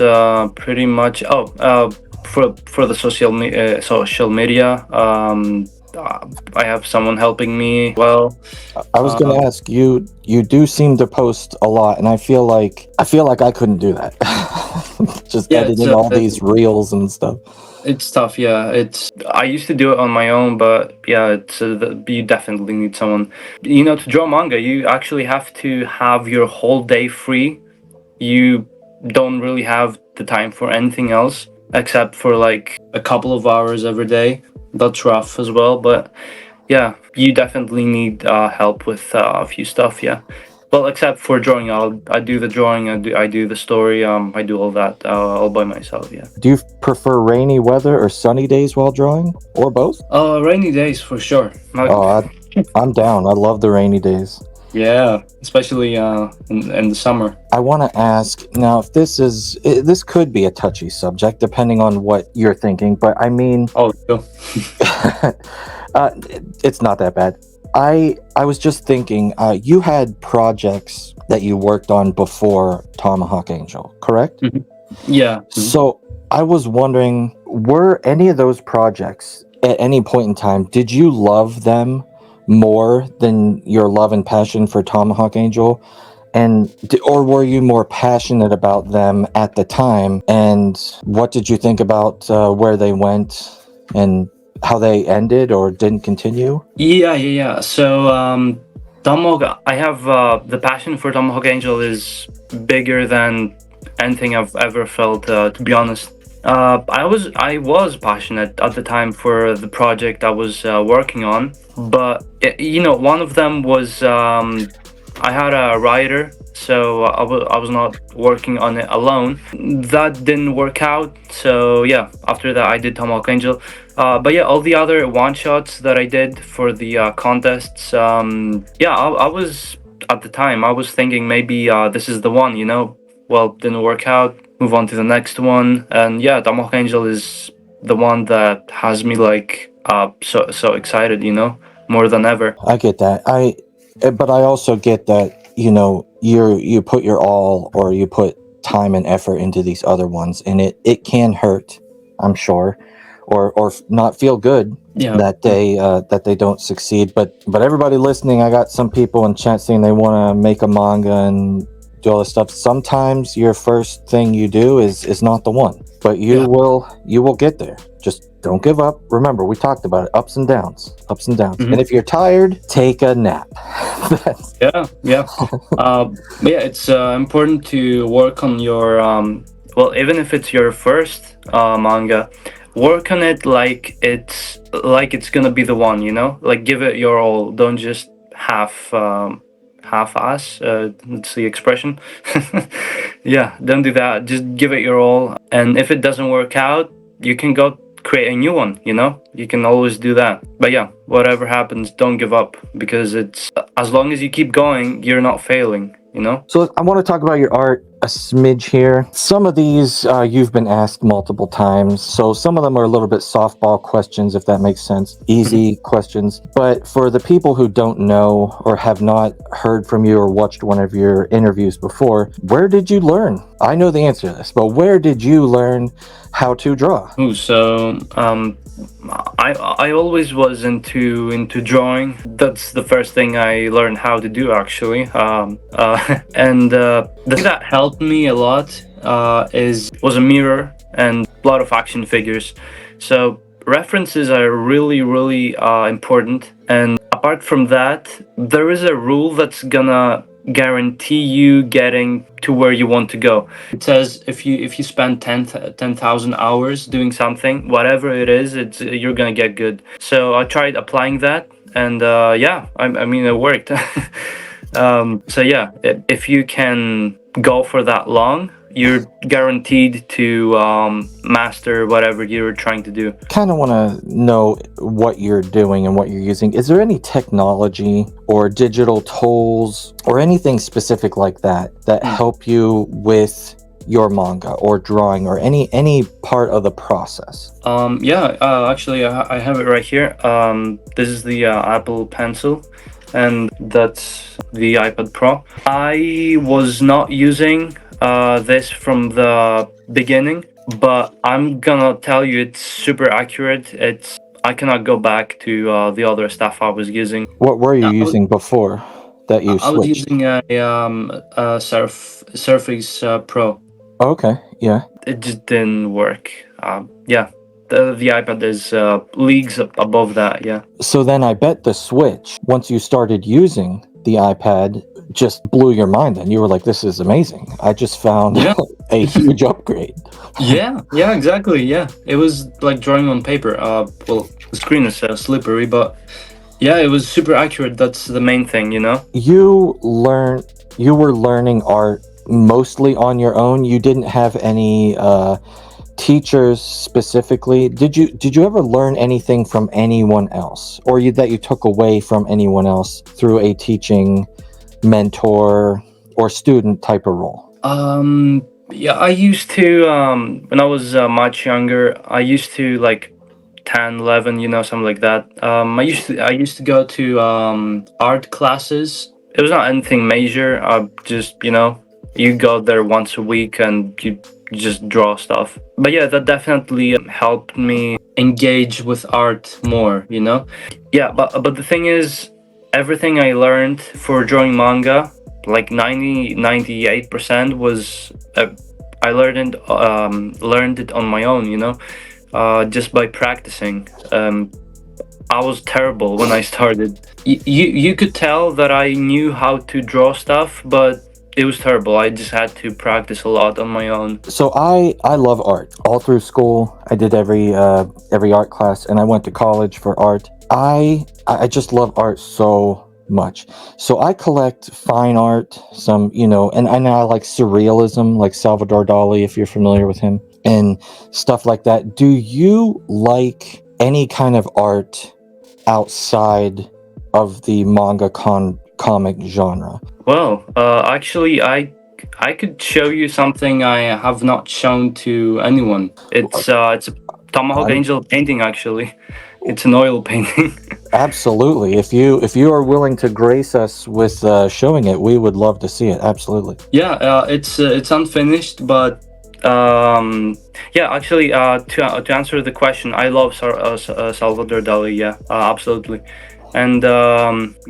pretty much. For the social media, I have someone helping me well. I was going to ask you. You do seem to post a lot, and I feel like I couldn't do that. Just Yeah, editing all these reels and stuff. it's tough. Yeah, I used to do it on my own, but yeah, you definitely need someone. To draw manga, you actually have to have your whole day free. You don't really have the time for anything else except for like a couple of hours every day. That's rough as well, but yeah, you definitely need help with a few stuff. Yeah, well, except for drawing, I do the drawing, I do the story, I do all that all by myself. Yeah. Do you prefer rainy weather or sunny days while drawing, or both? Rainy days for sure. I'm down. I love the rainy days. Yeah, especially in the summer. I want to ask now if this could be a touchy subject depending on what you're thinking, but I mean, it's not that bad. I was just thinking, you had projects that you worked on before Tomahawk Angel, correct? Mm-hmm. Yeah. Mm-hmm. So I was wondering, were any of those projects at any point in time, did you love them more than your love and passion for Tomahawk Angel? Or were you more passionate about them at the time? And what did you think about where they went and how they ended or didn't continue? Yeah. So, Tomahawk, I have the passion for Tomahawk Angel is bigger than anything I've ever felt. To be honest, I was passionate at the time for the project I was working on, but one of them was I had a writer, so I was not working on it alone. That didn't work out, so yeah, after that I did Tomahawk Angel. But yeah, all the other one-shots that I did for the contests, I was, at the time, I was thinking maybe this is the one, well, didn't work out, move on to the next one. And yeah, Tomahawk Angel is the one that has me like so excited, more than ever. I get that. But I also get that, you put your all, or you put time and effort into these other ones, and it can hurt, I'm sure, or not feel good that they don't succeed. But everybody listening, I got some people in chat saying they want to make a manga and do all this stuff. Sometimes your first thing you do is not the one, but you will get there. Just don't give up. Remember, we talked about it, ups and downs. Mm-hmm. And if you're tired, take a nap. Yeah. It's important to work on your even if it's your first manga, work on it like it's gonna be the one, like give it your all. Don't just half-ass, that's the expression. Yeah, don't do that. Just give it your all, and if it doesn't work out, you can go create a new one. You can always do that. But yeah, whatever happens, don't give up, because it's, as long as you keep going, you're not failing. So I want to talk about your art a smidge here. Some of these you've been asked multiple times, so some of them are a little bit softball questions, if that makes sense. Easy questions. But for the people who don't know or have not heard from you or watched one of your interviews before, where did you learn? I know the answer to this, but where did you learn how to draw? So I always was into drawing. That's the first thing I learned how to do, actually. And the thing that helped me a lot was a mirror and a lot of action figures. So references are really, really important. And apart from that, there is a rule that's gonna guarantee you getting to where you want to go. It says if you spend 10,000 hours doing something, whatever it is, it's you're gonna get good. So I tried applying that, and yeah, I mean it worked. So yeah, if you can go for that long, you're guaranteed to master whatever you're trying to do. Kind of want to know what you're doing and what you're using. Is there any technology or digital tools or anything specific like that help you with your manga or drawing or any part of the process? Yeah, actually, I have it right here. This is the Apple Pencil, and that's the iPad Pro. I was not using this from the beginning, but I'm gonna tell you it's super accurate. I cannot go back to the other stuff I was using. What were you using before that you I was switched? using a Surface Pro. Okay, yeah. It just didn't work. Yeah, the iPad is leagues above that. Yeah. So then I bet the Switch, once you started using the iPad, just blew your mind. And you were like, this is amazing. I just found Yeah. a huge upgrade. Yeah, exactly. Yeah, it was like drawing on paper. Well, the screen is slippery, but yeah, it was super accurate. That's the main thing, you know. You were learning art mostly on your own. You didn't have any teachers specifically. Did you ever learn anything from anyone else, or that you took away from anyone else through a teaching mentor or student type of role? Yeah, I used to when I was much younger. I used to like 10, 11, you know, something like that. I used to go to art classes. It was not anything major. Just, you know, you go there once a week and you just draw stuff. But yeah, that definitely helped me engage with art more, you know. Yeah, but the thing is, everything I learned for drawing manga, like 98% was I learned it on my own, you know. Just by practicing. I was terrible when I started. You could tell that I knew how to draw stuff, but it was terrible. I just had to practice a lot on my own. So I love art. All through school, I did every art class, and I went to college for art. I just love art so much. So I collect fine art, some, you know, and I like surrealism, like Salvador Dali, if you're familiar with him, and stuff like that. Do you like any kind of art outside of the comic genre? Well, actually, I could show you something I have not shown to anyone. It's a Tomahawk Angel painting. Actually, it's an oil painting. Absolutely. If you are willing to grace us with showing it, we would love to see it. Absolutely. Yeah, it's unfinished, but yeah. Actually, to answer the question, I love Salvador Dali. Yeah, absolutely, and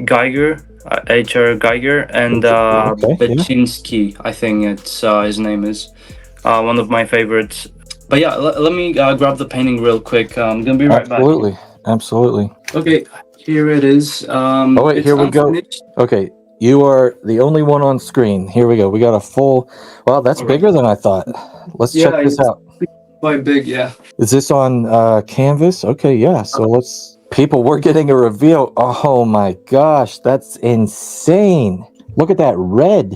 Geiger, H.R. Geiger, and Okay, yeah. Baczynski. I think it's his name is one of my favorites. But yeah, let me grab the painting real quick. I'm gonna be right back. Absolutely. Okay, here it is. Oh wait, it's here we go. unfinished. Okay, you are the only one on screen. Here we go. We got a full. Wow, that's All right. bigger than I thought. Let's check this out. Quite big, yeah. Is this on canvas? Okay, yeah. So let's. People, we're getting a reveal. Oh my gosh, that's insane! Look at that red.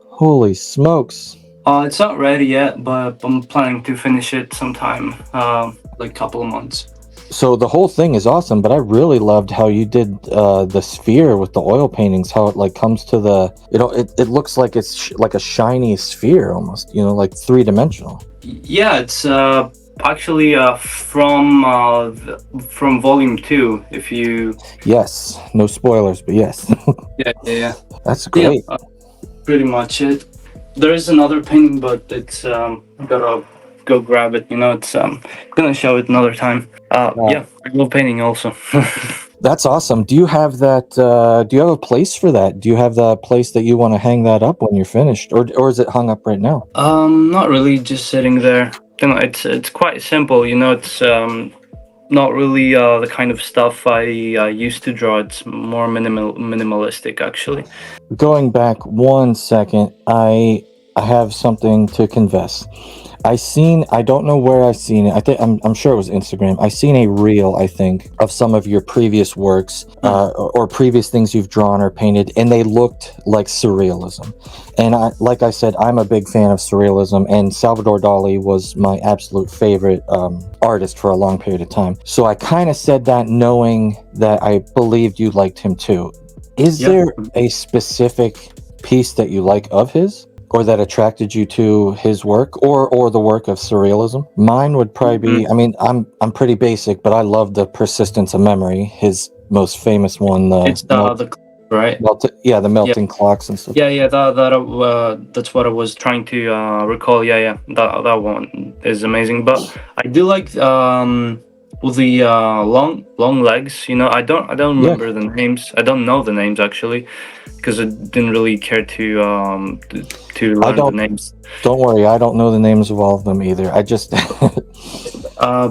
Holy smokes! It's not ready yet, but I'm planning to finish it sometime, like a couple of months. So the whole thing is awesome, but I really loved how you did the sphere with the oil paintings. How it like comes to the, you know, it looks like it's like a shiny sphere almost, you know, like 3-dimensional. Yeah, it's actually from volume 2. If you Yes, no spoilers, but yes. yeah. That's great. Yeah, pretty much it. There is another painting, but it's gotta go grab it. You know, it's gonna show it another time. Yeah, I love painting also. That's awesome. Do you have that? Do you have a place for that? Do you have the place that you want to hang that up when you're finished, or is it hung up right now? Not really. Just sitting there. You know, it's quite simple. You know, it's not really the kind of stuff I used to draw. It's more minimalistic, actually. Going back 1 second, I have something to confess. I don't know where I seen it. I'm sure it was Instagram. I seen a reel, I think, of some of your previous works, or previous things you've drawn or painted, and they looked like surrealism. And like I said, I'm a big fan of surrealism, and Salvador Dali was my absolute favorite artist for a long period of time. So I kind of said that knowing that I believed you liked him too. Is Yeah. there a specific piece that you like of his, or that attracted you to his work, or the work of surrealism? Mine would probably be, I mean, I'm pretty basic, but I love the Persistence of Memory, his most famous one, It's the right. the melting clocks and stuff. Yeah, that's what I was trying to recall. Yeah, that one is amazing. But I do like with the long legs. You know, I don't Yeah. remember the names. I don't know the names actually, because I didn't really care to learn the names. Don't worry, I don't know the names of all of them either. I just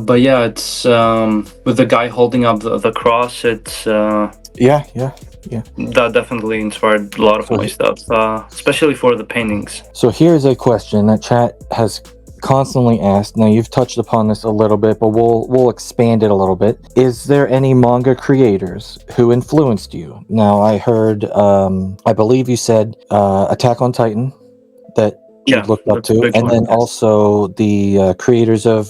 But yeah, it's with the guy holding up the cross. It's yeah. that definitely inspired a lot of my stuff, especially for the paintings. So here's a question that chat has constantly asked. Now you've touched upon this a little bit, but we'll expand it a little bit. Is there any manga creators who influenced you? Now I heard, I believe you said Attack on Titan that you looked up to, and then also the creators of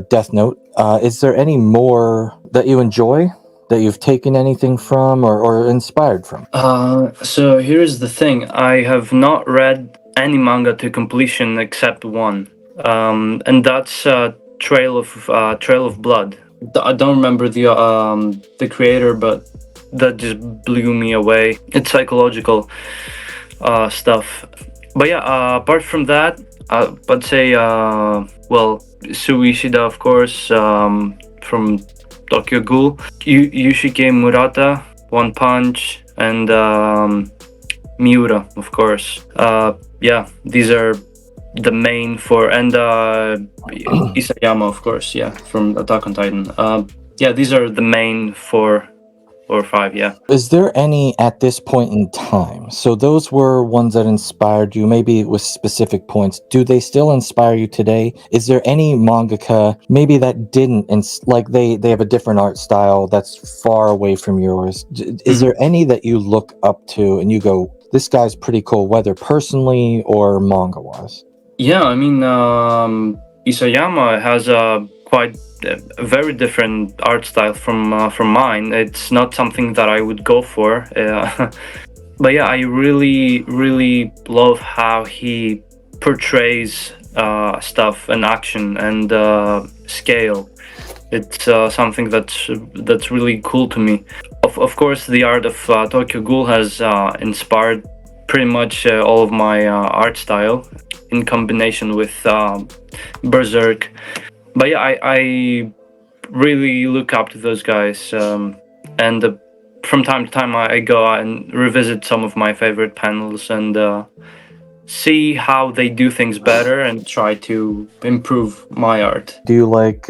Death Note. Is there any more that you enjoy, that you've taken anything from or inspired from? So here's the thing: I have not read any manga to completion except one, and that's Trail of Blood. I don't remember the creator, but that just blew me away. It's psychological stuff. But yeah, apart from that, I'd say Suishida, of course, from Tokyo Ghoul, Yushike Murata, One Punch, and Miura, of course. Yeah, these are the main four, and Isayama, of course, yeah, from Attack on Titan. Yeah, these are the main 4 or 5, yeah. Is there any at this point in time? So those were ones that inspired you, maybe with specific points. Do they still inspire you today? Is there any mangaka maybe that didn't, like they have a different art style that's far away from yours? Is there any that you look up to and you go, this guy's pretty cool, whether personally or manga wise? Yeah, I mean, Isayama has a very different art style from mine. It's not something that I would go for. But yeah, I really love how he portrays stuff and action and scale. It's something that's really cool to me. Of course, the art of Tokyo Ghoul has inspired pretty much all of my art style, in combination with Berserk. But yeah, I really look up to those guys, and from time to time I go out and revisit some of my favorite panels and see how they do things better and try to improve my art. Do you like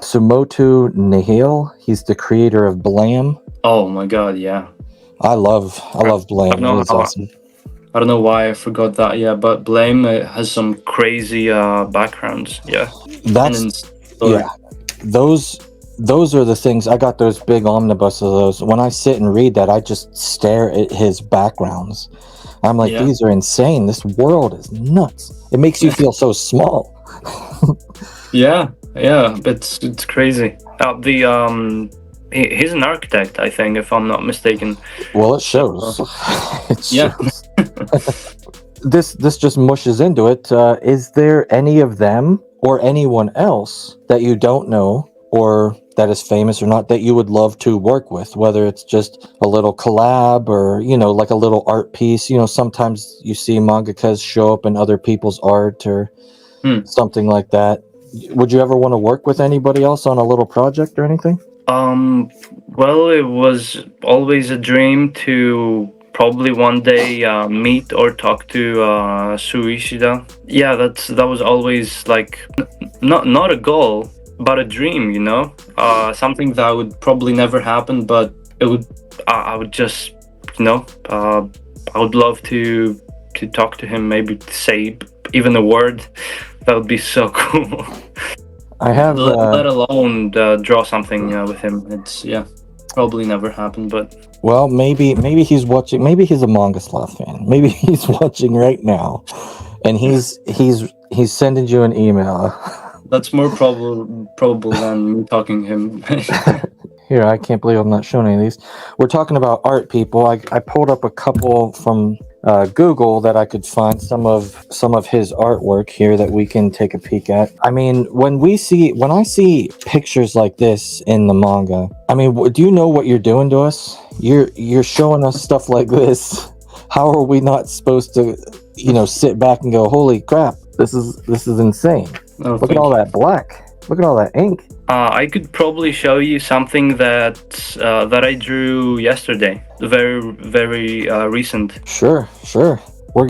Sumoto Nihil? He's the creator of Blam. Oh my god, yeah. I love Blam. It was awesome. I don't know why I forgot that. Yeah, but Blame has some crazy backgrounds. Yeah, Those are the things. I got those big omnibus of those. When I sit and read that, I just stare at his backgrounds. I'm like, these are insane. This world is nuts. It makes you feel so small. yeah, it's crazy. He's an architect, I think, if I'm not mistaken. Well, it shows. This just mushes into it. Is there any of them or anyone else that you don't know or that is famous or not that you would love to work with, whether it's just a little collab or, like a little art piece? Sometimes you see mangakas show up in other people's art or something like that. Would you ever want to work with anybody else on a little project or anything? Well, it was always a dream to probably one day meet or talk to Suishida. Yeah, that was always like not a goal, about a dream, you know, something that would probably never happen, but it would. I would just, you know, I would love to talk to him, maybe to say even a word. That would be so cool. I have Let alone draw something with him. It's probably never happened, but well, maybe he's watching. Maybe he's a MangaSloth fan. Maybe he's watching right now, and he's sending you an email. that's more probable than me talking to him. Here, I can't believe I'm not showing any of these. We're talking about art, people. I pulled up a couple from Google that I could find some of his artwork here that we can take a peek at. I mean, when I see pictures like this in the manga, I mean, do you know what you're doing to us? You're showing us stuff like this. How are we not supposed to, sit back and go, holy crap, this is insane. Oh, Look at all that black. Look at all that ink. I could probably show you something that I drew yesterday. Very, very recent. Sure. We're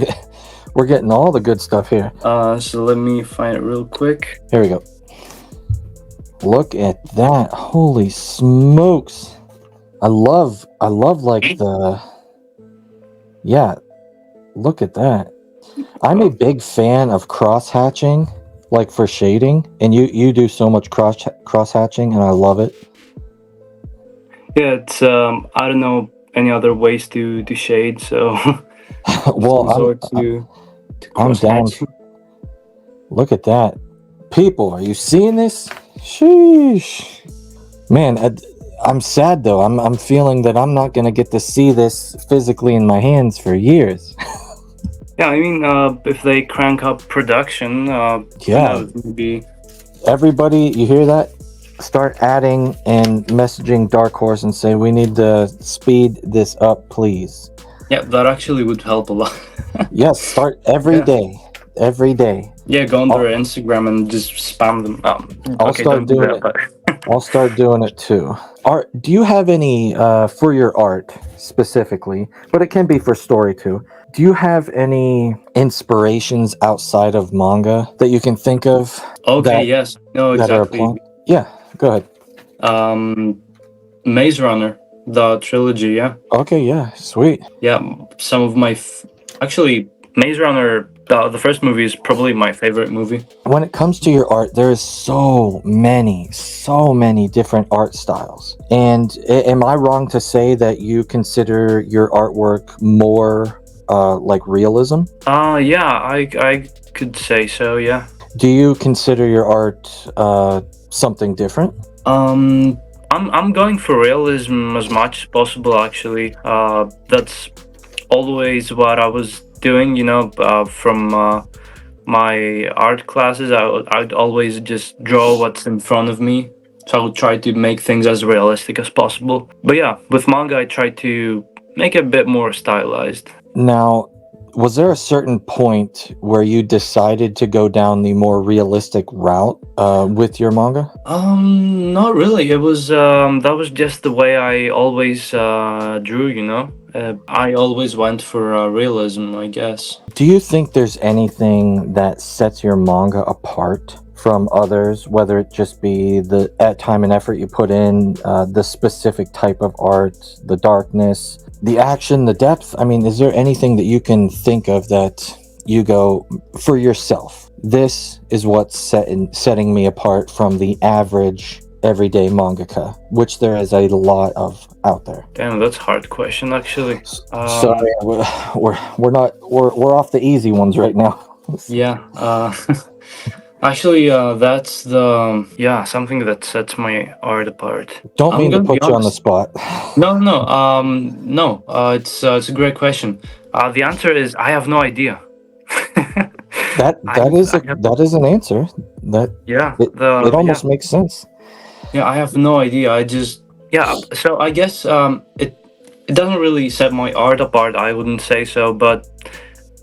getting all the good stuff here. So let me find it real quick. Here we go. Look at that. Holy smokes. I love like look at that. I'm a big fan of cross hatching, like for shading, and you do so much cross hatching, and I love it. Yeah, it's I don't know any other ways to shade, so Well, I'm down. Look at that, people. Are you seeing this? Sheesh, man. I'm sad though. I'm feeling that I'm not gonna get to see this physically in my hands for years. Yeah, I mean, if they crank up production, maybe. Everybody, you hear that? Start adding and messaging Dark Horse and say we need to speed this up, please. Yeah, that actually would help a lot. Yes, start every day. Every day. Yeah, go on their Instagram and just spam them. I'll start doing it. I'll start doing it too. Art? Do you have any for your art specifically? But it can be for story too. Do you have any inspirations outside of manga that you can think of? Okay. Yes. No. Exactly. Yeah. Go ahead. Maze Runner, the trilogy. Yeah. Okay. Yeah. Sweet. Yeah. Some of my actually Maze Runner. The first movie is probably my favorite movie. When it comes to your art, there is so many different art styles. And am I wrong to say that you consider your artwork more like realism? Yeah, I could say so. Yeah. Do you consider your art something different? I'm going for realism as much as possible. Actually, that's always what I was doing, from my art classes. I'd always just draw what's in front of me, so I would try to make things as realistic as possible. But yeah, with manga I try to make it a bit more stylized. Now, was there a certain point where you decided to go down the more realistic route with your manga? Not really. It was that was just the way I always drew. I always went for realism, I guess. Do you think there's anything that sets your manga apart from others, whether it just be the time and effort you put in, the specific type of art, the darkness, the action, the depth? I mean, is there anything that you can think of that you go for yourself? This is what's setting me apart from the average everyday mangaka, which there is a lot of out there. Damn, that's a hard question, actually. Sorry, we're off the easy ones right now. Yeah. Actually, that's something that sets my art apart. Don't mean to put you on the spot. No. It's a great question. The answer is I have no idea. That is an answer. It almost makes sense. Yeah, I have no idea. So I guess it doesn't really set my art apart. I wouldn't say so, but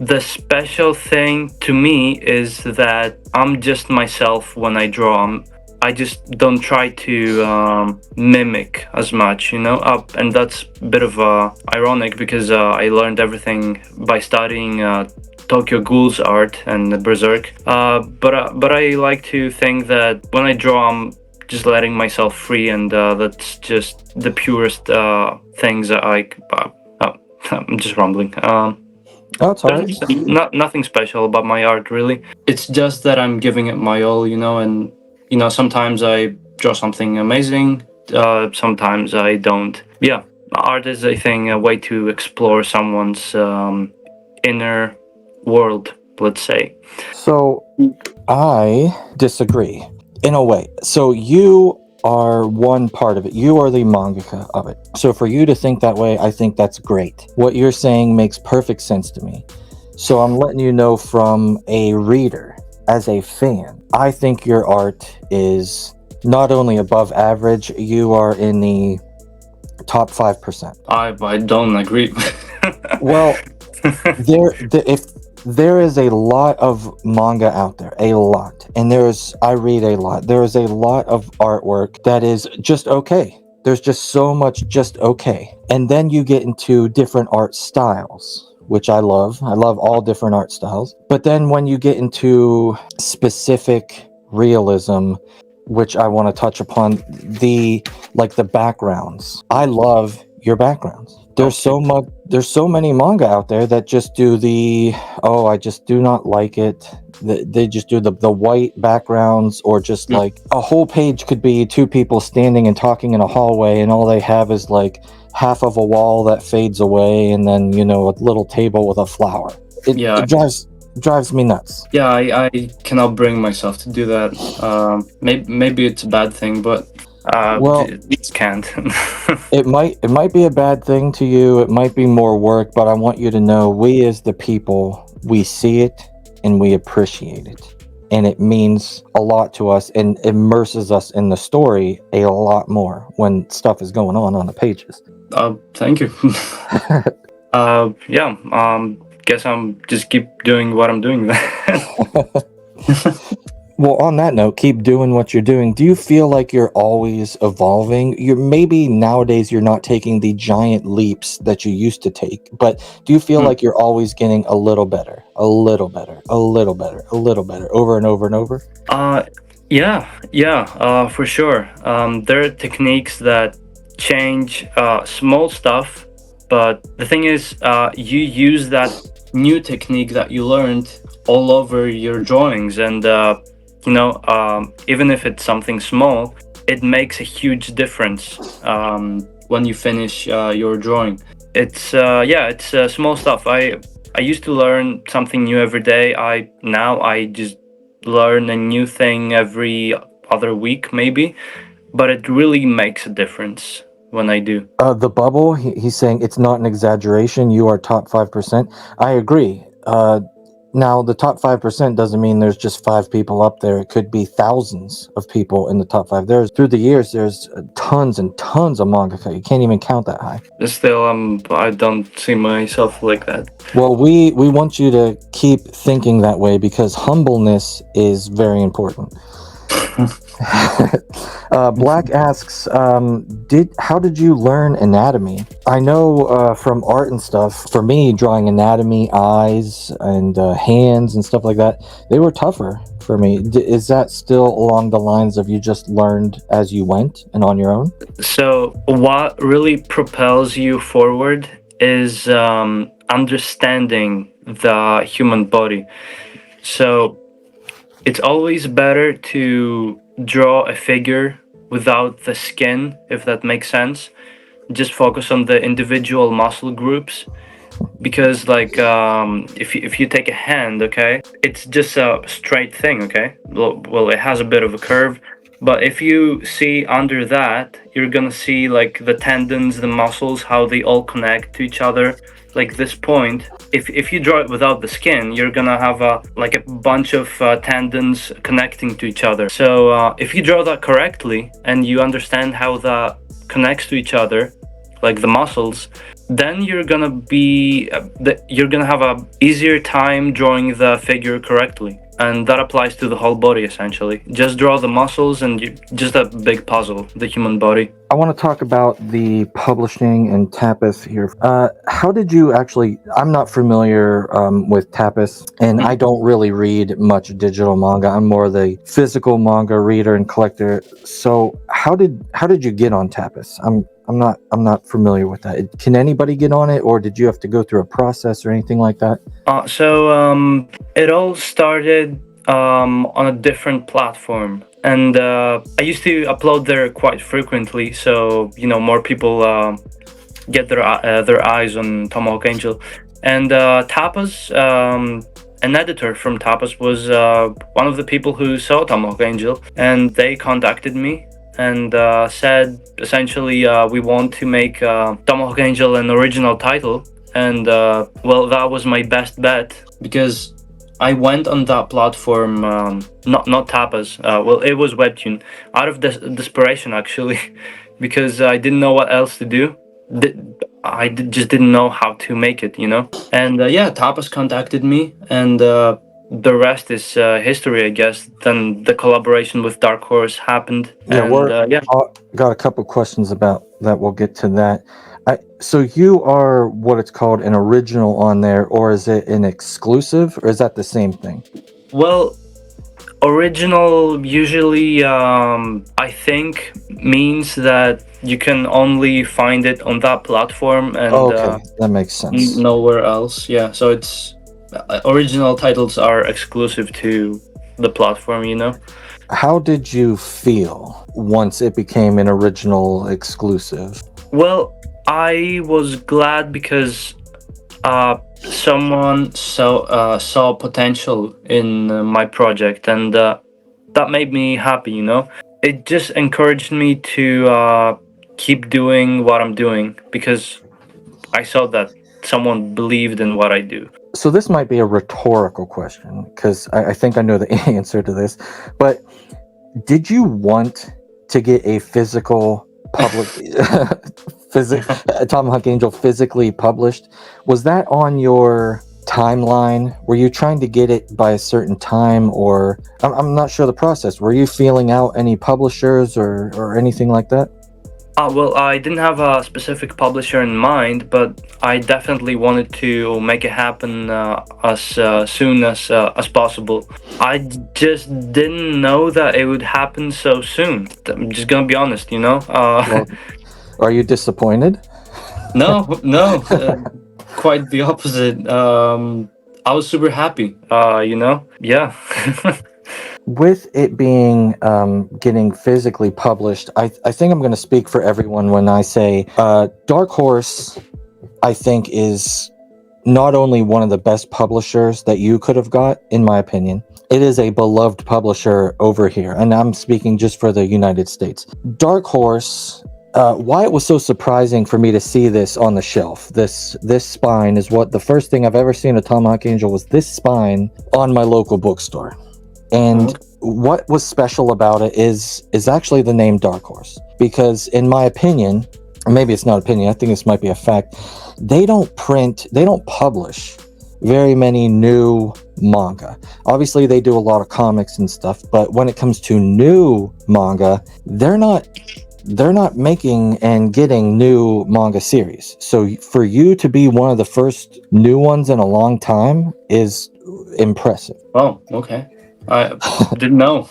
the special thing to me is that I'm just myself when I draw. I just don't try to mimic as much, and that's a bit of ironic because I learned everything by studying Tokyo Ghoul's art and Berserk. But I like to think that when I draw, I'm just letting myself free, and that's just the purest things that I'm just rambling. Oh, it's alright. There's nothing special about my art, really. It's just that I'm giving it my all, and sometimes I draw something amazing, sometimes I don't. Yeah, art is, I think, a way to explore someone's inner world, let's say. So I disagree in a way. So you are one part of it. You are the mangaka of it. So for you to think that way, I think that's great. What you're saying makes perfect sense to me. So I'm letting you know from a reader, as a fan, I think your art is not only above average, you are in the top 5%. I don't agree. Well, if there is a lot of manga out there, a lot, and I read a lot. There is a lot of artwork that is just okay. There's just so much just okay. And then you get into different art styles, which I love. I love all different art styles. But then when you get into specific realism, which I want to touch upon, the backgrounds. I love your backgrounds. There's so many manga out there that just do I just do not like it. They just do the white backgrounds, or just like a whole page could be two people standing and talking in a hallway, and all they have is like half of a wall that fades away, and then a little table with a flower. It drives me nuts. Yeah, I cannot bring myself to do that. Maybe it's a bad thing, but it can't. It might be a bad thing to you. It might be more work, but I want you to know, we as the people, we see it and we appreciate it, and it means a lot to us and immerses us in the story a lot more when stuff is going on the pages. Thank you. Guess I'm just keep doing what I'm doing then. Well, on that note, keep doing what you're doing. Do you feel like you're always evolving? Maybe nowadays you're not taking the giant leaps that you used to take, but do you feel like you're always getting a little better, a little better, a little better, a little better, over and over and over? Yeah, for sure. There are techniques that change small stuff, but the thing is, you use that new technique that you learned all over your drawings, and even if it's something small, it makes a huge difference when you finish your drawing. It's small stuff. I used to learn something new every day. Now I just learn a new thing every other week, maybe, but it really makes a difference when I do. The bubble, he's saying it's not an exaggeration. You are top 5%. I agree. Now, the top 5% doesn't mean there's just 5 people up there. It could be thousands of people in the top 5. Through the years, there's tons and tons of mangaka. You can't even count that high. Still, I don't see myself like that. Well, we want you to keep thinking that way, because humbleness is very important. Black asks, how did you learn anatomy? I know from art and stuff, for me, drawing anatomy, eyes and hands and stuff like that, they were tougher for me. Is that still along the lines of you just learned as you went and on your own? So what really propels you forward is understanding the human body. So it's always better to draw a figure without the skin, if that makes sense. Just focus on the individual muscle groups, because if you take a hand, okay, it's just a straight thing, okay. Well, it has a bit of a curve, but if you see under that, you're gonna see like the tendons, the muscles, how they all connect to each other. Like this point, if you draw it without the skin, you're gonna have a bunch of tendons connecting to each other. So if you draw that correctly and you understand how that connects to each other, like the muscles, then you're gonna have a easier time drawing the figure correctly. And that applies to the whole body, essentially. Just draw the muscles and just a big puzzle, the human body. I want to talk about the publishing and Tapas here. How did you actually? I'm not familiar with Tapas, and I don't really read much digital manga. I'm more the physical manga reader and collector. So how did you get on Tapas? I'm not familiar with that. Can anybody get on it, or did you have to go through a process or anything like that? It all started on a different platform, and I used to upload there quite frequently, so more people get their eyes on Tomahawk Angel, and Tapas. An editor from Tapas was one of the people who saw Tomahawk Angel, and they contacted me and said essentially, we want to make Tomahawk Angel an original title. And well, that was my best bet because I went on that platform, not Tapas. Well, it was Webtoon, out of desperation actually, because I didn't know what else to do. Just didn't know how to make it. And yeah, Tapas contacted me, and the rest is history, I guess. Then the collaboration with Dark Horse happened, Yeah, and yeah. got a couple questions about that. We'll get to that. So you are what it's called an original on there, or is it an exclusive, or is that the same thing? Well, original usually, I think, means that you can only find it on that platform and Okay, that makes sense. nowhere else. Yeah, so it's original titles are exclusive to the platform. How did you feel once it became an original exclusive? Well, I was glad because someone saw potential in my project, and that made me happy. It just encouraged me to keep doing what I'm doing because I saw that someone believed in what I do. So this might be a rhetorical question because I think I know the answer to this, but did you want to get a physical public Tomahawk Angel physically published? Was that on your timeline? Were you trying to get it by a certain time, or I'm not sure the process. Were you feeling out any publishers or anything like that? Well, I didn't have a specific publisher in mind, but I definitely wanted to make it happen as soon as possible. I just didn't know that it would happen so soon. I'm just gonna be honest. Well, are you disappointed? No, no, quite the opposite. I was super happy. Yeah. With it being getting physically published, I think I'm going to speak for everyone when I say Dark Horse, I think, is not only one of the best publishers that you could have got, in my opinion. It is a beloved publisher over here, and I'm speaking just for the United States. Dark Horse, why it was so surprising for me to see this on the shelf. This spine is what the first thing I've ever seen of Tomahawk Angel was this spine on my local bookstore. And what was special about it is actually the name Dark Horse, because in my opinion, or maybe it's not opinion, I think this might be a fact, they don't publish very many new manga. Obviously they do a lot of comics and stuff, but when it comes to new manga, they're not making and getting new manga series. So for you to be one of the first new ones in a long time is impressive. Oh, okay. I didn't know.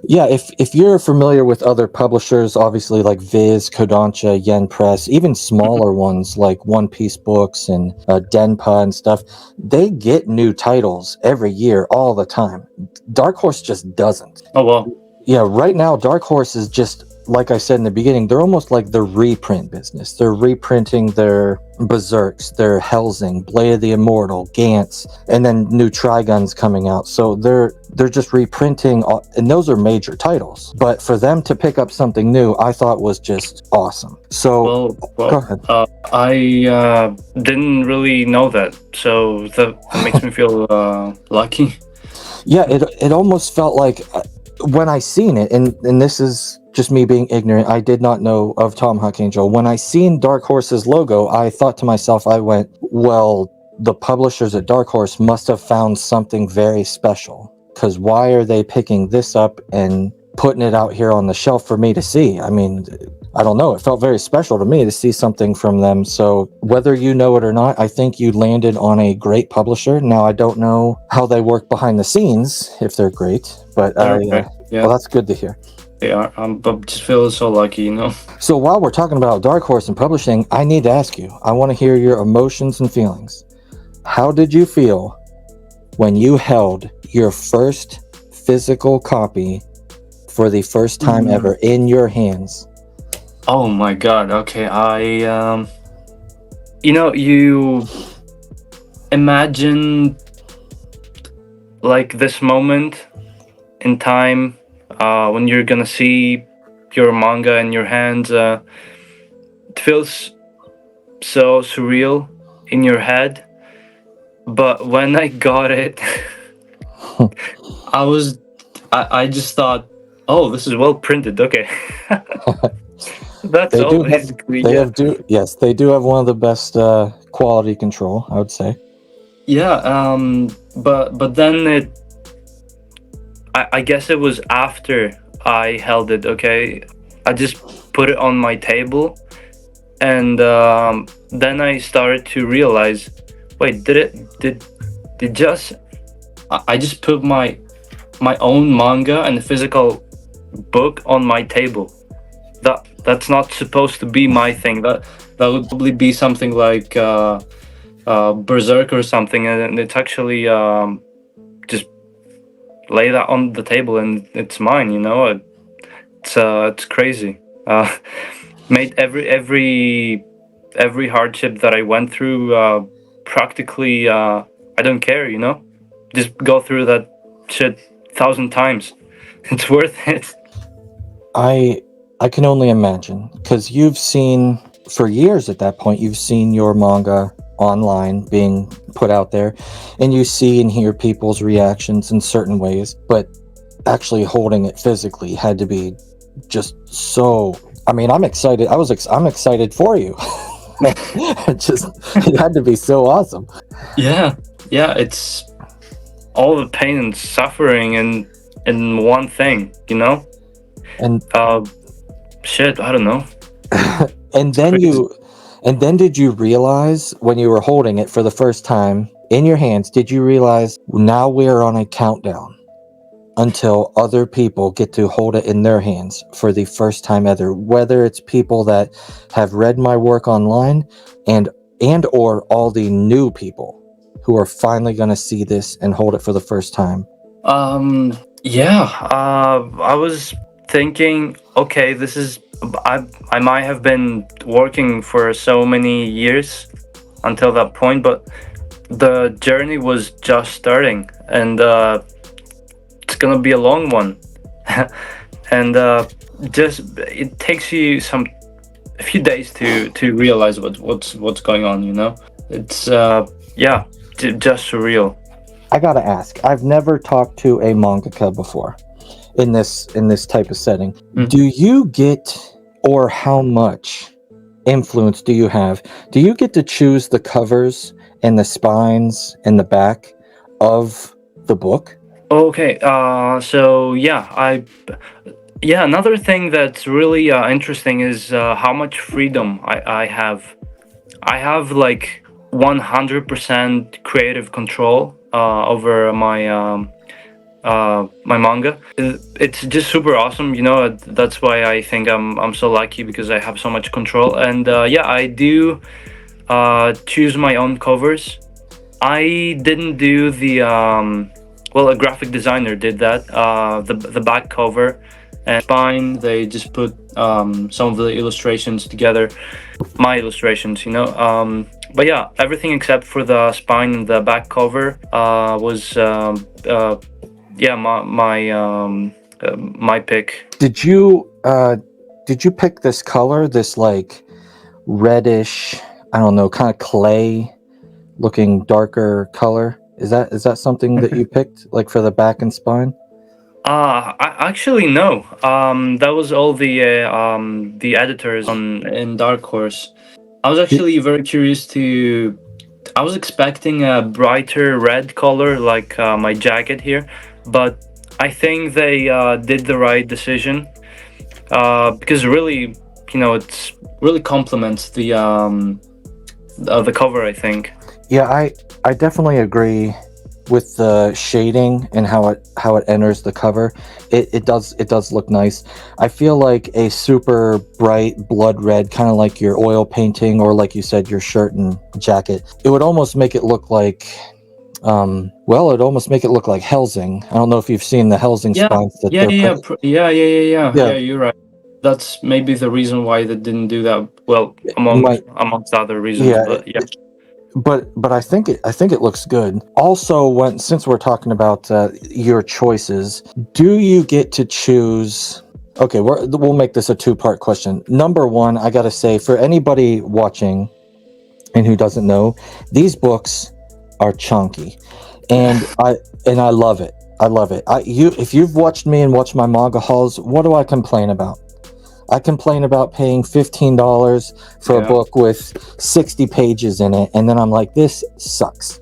Yeah, if you're familiar with other publishers, obviously like Viz, Kodansha, Yen Press, even smaller ones like One Piece Books and Denpa and stuff, they get new titles every year, all the time. Dark Horse just doesn't. Oh, well. Yeah, right now Dark Horse is just, like I said in the beginning, they're almost like the reprint business. They're reprinting their Berserks, their Helsing, Blade of the Immortal, Gantz, and then new Triguns coming out. So they're just reprinting, and those are major titles. But for them to pick up something new, I thought was just awesome. So well, go ahead. I didn't really know that, so that makes me feel lucky. Yeah, it almost felt like when I seen it, and this is just me being ignorant, I did not know of Tomahawk Angel. When I seen Dark Horse's logo, I thought to myself, I went, well, the publishers at Dark Horse must have found something very special, because why are they picking this up and putting it out here on the shelf for me to see. I mean, I don't know. It felt very special to me to see something from them. So whether you know it or not, I think you landed on a great publisher. Now, I don't know how they work behind the scenes, if they're great, but Okay. Yeah, well, that's good to hear. they are. But just feel so lucky, you know. So while we're talking about Dark Horse and publishing, I need to ask you, I want to hear your emotions and feelings. How did you feel when you held your first physical copy for the first time ever in your hands? Oh my God. Okay, you imagine like this moment in time when you're gonna see your manga in your hands. It feels so surreal in your head, but when I got it, I just thought, oh, this is well printed. Okay. That's They all do have, basically. they Yeah. have do yes, they do have one of the best quality control, I would say. Yeah. But then I guess it was after I held it. Okay. I just put it on my table, and then I started to realize, wait, did just I just put my own manga and a physical book on my table. That's not supposed to be my thing. That would probably be something like Berserk or something, and it's actually just lay that on the table and it's mine. You know, it's crazy. Made every hardship that I went through practically. I don't care. You know, just go through that shit 1,000 times. It's worth it. I can only imagine, because you've seen for years at that point, you've seen your manga online being put out there, and you see and hear people's reactions in certain ways, but actually holding it physically had to be just so. I mean, I'm excited. I'm excited for you. It had to be so awesome. Yeah, yeah, it's all the pain and suffering in one thing, you know. And Shit, I don't know. and then Crazy. did you realize when you were holding it for the first time in your hands, did you realize now we're on a countdown until other people get to hold it in their hands for the first time ever, whether it's people that have read my work online and or all the new people who are finally going to see this and hold it for the first time? Yeah. I was thinking, okay, this is. I might have been working for so many years until that point, but the journey was just starting, and it's gonna be a long one. And just it takes you a few days to realize what's going on. You know, it's yeah, just surreal. I gotta ask, I've never talked to a mangaka before in this type of setting. Do you get, or how much influence do you have? Do you get to choose the covers and the spines and the back of the book? Okay, so yeah, another thing that's really interesting is how much freedom I have. I have like 100% creative control over my manga. It's just super awesome, you know. That's why I think I'm so lucky, because I have so much control. And yeah, I do choose my own covers. I didn't do the well, a graphic designer did that. The back cover and spine, they just put some of the illustrations together, my illustrations, you know. But yeah, everything except for the spine and the back cover was yeah, my pick. Did you pick this color, this like reddish, I don't know, kind of clay looking darker color? Is that something that you picked, like for the back and spine? I actually no. That was all the editors on in Dark Horse. I was actually very curious to. I was expecting a brighter red color like my jacket here, but I think they did the right decision, because really, it's really complements the cover, I think. Yeah, I definitely agree with the shading and how it enters the cover. It does look nice. I feel like a super bright blood red, kind of like your oil painting, or like you said, your shirt and jacket. It would almost make it look like, it'd almost make it look like Helsing. I don't know if you've seen the Helsing Yeah, spines that yeah, they're yeah, yeah, yeah. You're right. That's maybe the reason why they didn't do that. Well, might amongst other reasons, yeah. but yeah. But I think it looks good. Also, since we're talking about your choices, do you get to choose? Okay, we'll make this a two-part question. Number one, I gotta say, for anybody watching and who doesn't know, these books are chunky, and I love it. I love it. If you've watched me and watched my manga hauls, what do I complain about? I complain about paying $15 for a Yeah. book with 60 pages in it, and then I'm like, this sucks.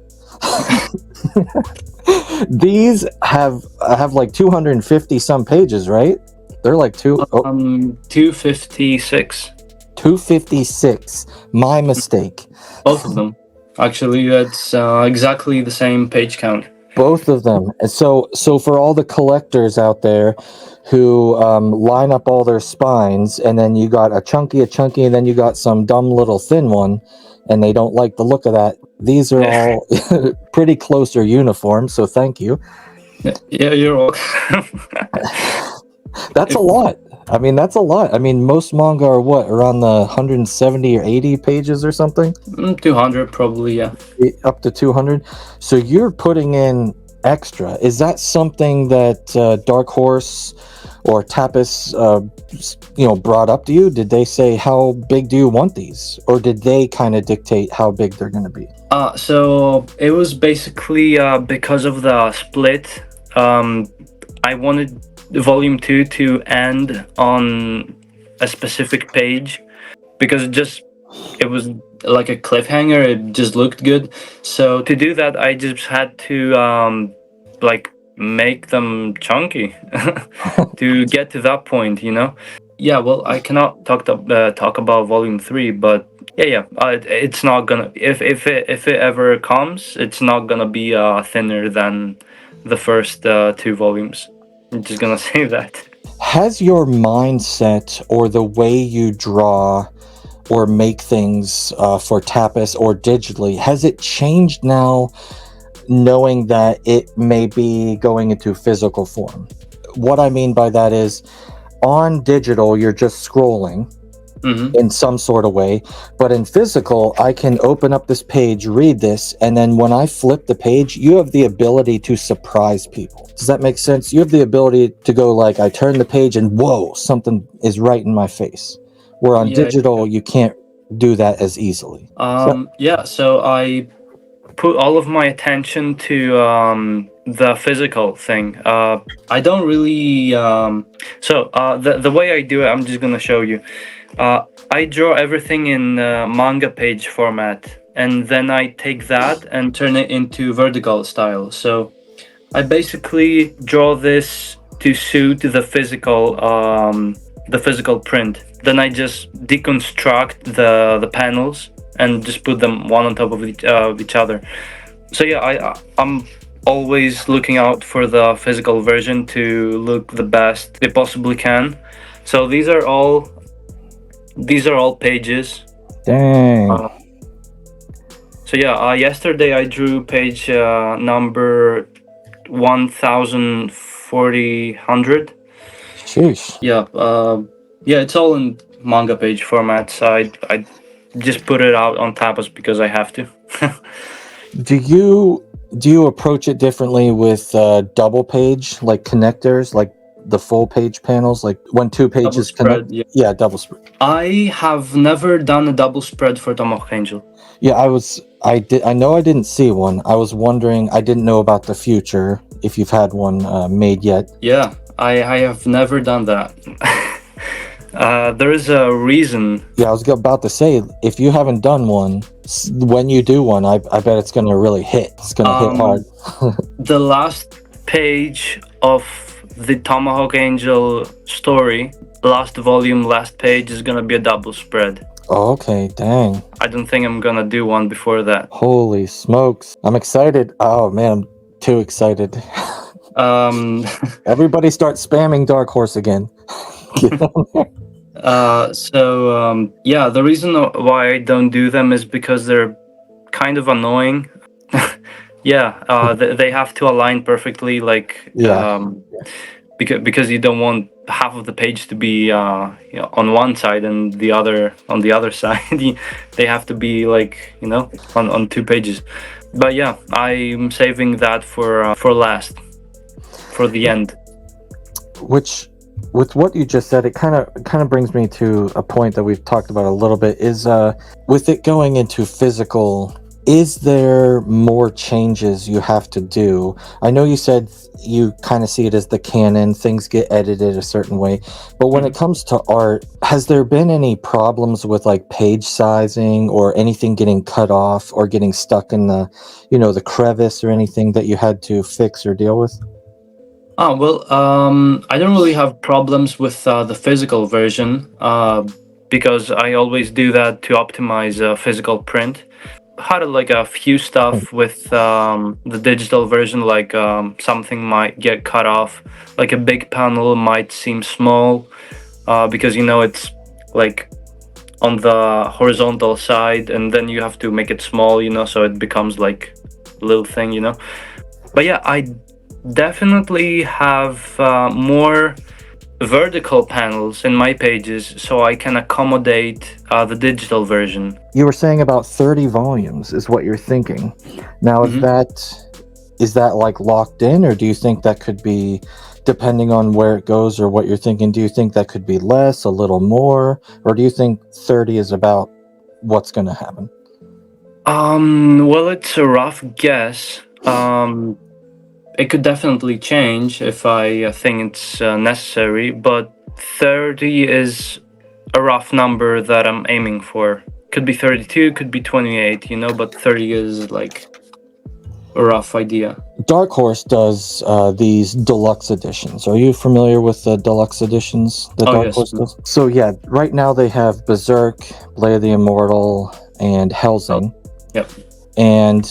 These have like 250 some pages, right? They're like 256. 256. My mistake. Both of them. Actually, that's exactly the same page count. Both of them. And so for all the collectors out there who line up all their spines, and then you got a chunky, and then you got some dumb little thin one, and they don't like the look of that. These are all pretty close or uniform, so thank you. Yeah, you're welcome. That's a lot. I mean, that's a lot. I mean, most manga are what, around the 170 or 80 pages or something? 200 probably, yeah. Up to 200. So you're putting in extra. Is that something that Dark Horse or Tapas, brought up to you? Did they say, how big do you want these? Or did they kind of dictate how big they're going to be? So it was basically because of the split. I wanted volume 2 to end on a specific page, because it was like a cliffhanger. It just looked good. So to do that, I just had to make them chunky to get to that point, Yeah, well, I cannot talk about volume 3, but yeah. It's not gonna, if it ever comes, it's not gonna be thinner than the first 2 volumes. I'm just gonna say that. Has your mindset or the way you draw or make things for Tapas or digitally, has it changed now, knowing that it may be going into physical form? What I mean by that is, on digital, you're just scrolling in some sort of way, but in physical, I can open up this page, read this, and then when I flip the page, you have the ability to surprise people. Does that make sense? You have the ability to go like, I turn the page and whoa, something is right in my face. Where on digital, you can't do that as easily. So I put all of my attention to the physical thing. I don't really. The way I do it, I'm just gonna show you. I draw everything in manga page format, and then I take that and turn it into vertical style. So I basically draw this to suit the physical print. Then I just deconstruct the panels and just put them one on top of each other. So yeah, I'm always looking out for the physical version to look the best they possibly can. So these are all pages. Dang. So yeah, yesterday I drew page number 1400. Sheesh. Yeah, it's all in manga page format. So I just put it out on Tapas because I have to. Do you approach it differently with double page, like connectors, like the full page panels, like when 2 pages connect? Yeah, double spread. I have never done a double spread for Tomahawk Angel. Yeah, I know I didn't see one. I was wondering, I didn't know about the future, if you've had one made yet. Yeah, I have never done that. There is a reason. Yeah, I was about to say, if you haven't done one, when you do one, I bet it's going to really hit. It's going to hit hard. The last page of the Tomahawk Angel story, last volume, last page is gonna be a double spread. Oh, okay, dang. I don't think I'm gonna do one before that. Holy smokes. I'm excited. Oh, man, I'm too excited. Um, Everybody start spamming Dark Horse again. Get on there. yeah, the reason why I don't do them is because they're kind of annoying. Yeah, they have to align perfectly, like Yeah. because you don't want half of the page to be on one side and the other on the other side. They have to be like on two pages. But yeah, I'm saving that for last, for the end. Which, with what you just said, it kind of brings me to a point that we've talked about a little bit, is with it going into physical, is there more changes you have to do? I know you said you kind of see it as the canon, things get edited a certain way, but when it comes to art, has there been any problems with like page sizing or anything getting cut off or getting stuck in the the crevice or anything that you had to fix or deal with? Oh, well, I don't really have problems with the physical version because I always do that to optimize physical print. Had like a few stuff with the digital version, like something might get cut off, like a big panel might seem small because it's like on the horizontal side, and then you have to make it small, so it becomes like a little thing. But yeah, I definitely have more vertical panels in my pages so I can accommodate the digital version. You were saying about 30 volumes is what you're thinking. Now, Mhm. is that like locked in, or do you think that could be, depending on where it goes or what you're thinking, do you think that could be less, a little more, or do you think 30 is about what's going to happen? Well, it's a rough guess. It could definitely change if I think it's necessary, but 30 is a rough number that I'm aiming for. Could be 32, could be 28, but 30 is like a rough idea. Dark Horse does these deluxe editions. Are you familiar with the deluxe editions that Oh, Dark yes. Horse does? So yeah, right now they have Berserk, Blade of the Immortal, and Hellsing. Yep. And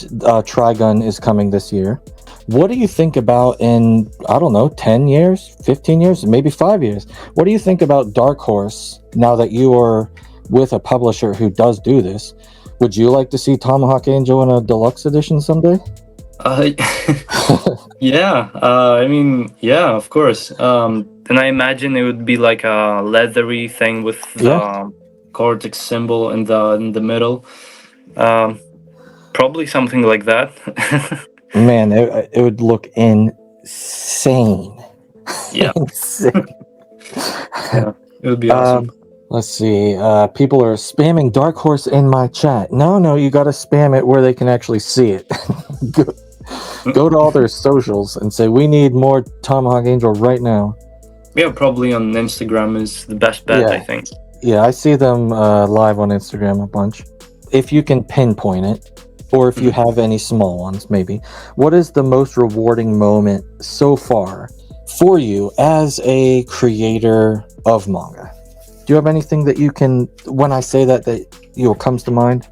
Trigun is coming this year. What do you think about in, I don't know, 10 years, 15 years, maybe 5 years? What do you think about Dark Horse now that you are with a publisher who does do this? Would you like to see Tomahawk Angel in a deluxe edition someday? Yeah, I mean, yeah, of course. And I imagine it would be like a leathery thing with the Cortex symbol in the middle. Probably something like that. Man, it would look insane. Yeah. Insane. Yeah, it would be awesome. Let's see. People are spamming Dark Horse in my chat. No, you got to spam it where they can actually see it. Go to all their socials and say, we need more Tomahawk Angel right now. Yeah, probably on Instagram is the best bet, I think. Yeah, I see them live on Instagram a bunch. If you can pinpoint it, or if you have any small ones, maybe. What is the most rewarding moment so far for you as a creator of manga? Do you have anything that you can, when I say that comes to mind?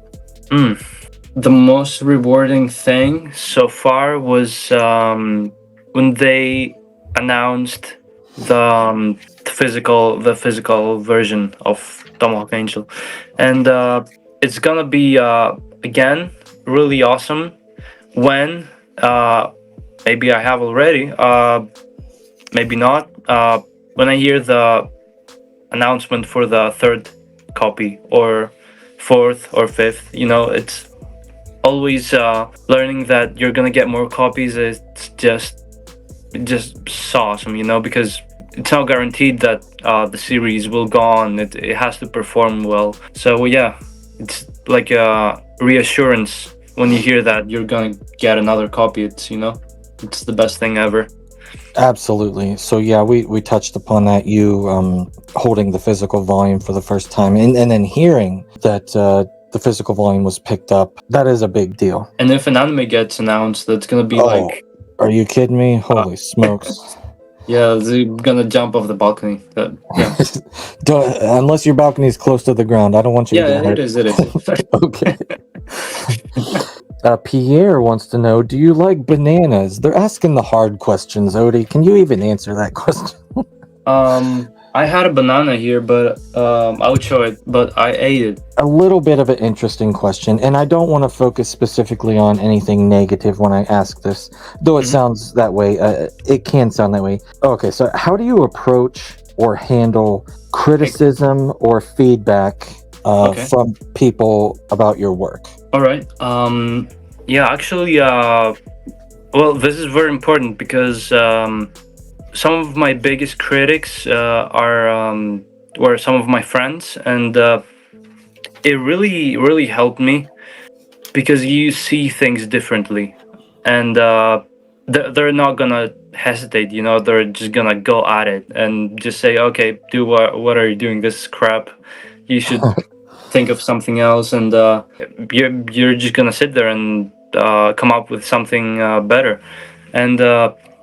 The most rewarding thing so far was when they announced the physical version of Tomahawk Angel, and it's gonna be again really awesome when maybe I have already, maybe not. When I hear the announcement for the third copy or fourth or fifth, it's always learning that you're gonna get more copies. It's just so awesome, because it's not guaranteed that the series will go on. It has to perform well. So yeah, it's like a reassurance when you hear that you're gonna get another copy. It's the best thing ever. Absolutely. So yeah, we touched upon that. You holding the physical volume for the first time, and then hearing that the physical volume was picked up. That is a big deal. And if an anime gets announced, that's gonna be like, are you kidding me? Holy smokes! Yeah, they're gonna jump off the balcony. Yeah. Unless your balcony is close to the ground, I don't want you to Yeah, get hurt. it is. Okay. Pierre wants to know, do you like bananas? They're asking the hard questions, Ody. Can you even answer that question? I had a banana here, but I would show it, but I ate it. A little bit of an interesting question, and I don't want to focus specifically on anything negative when I ask this, though it sounds that way. It can sound that way. Okay, so how do you approach or handle criticism or feedback from people about your work? All right. Yeah, actually, well, this is very important because some of my biggest critics were some of my friends, and it really helped me because you see things differently, and they're not gonna hesitate. You know, they're just gonna go at it and just say, "Okay, do what are you doing? This is crap. You should think of something else." And you're just gonna sit there and come up with something better. And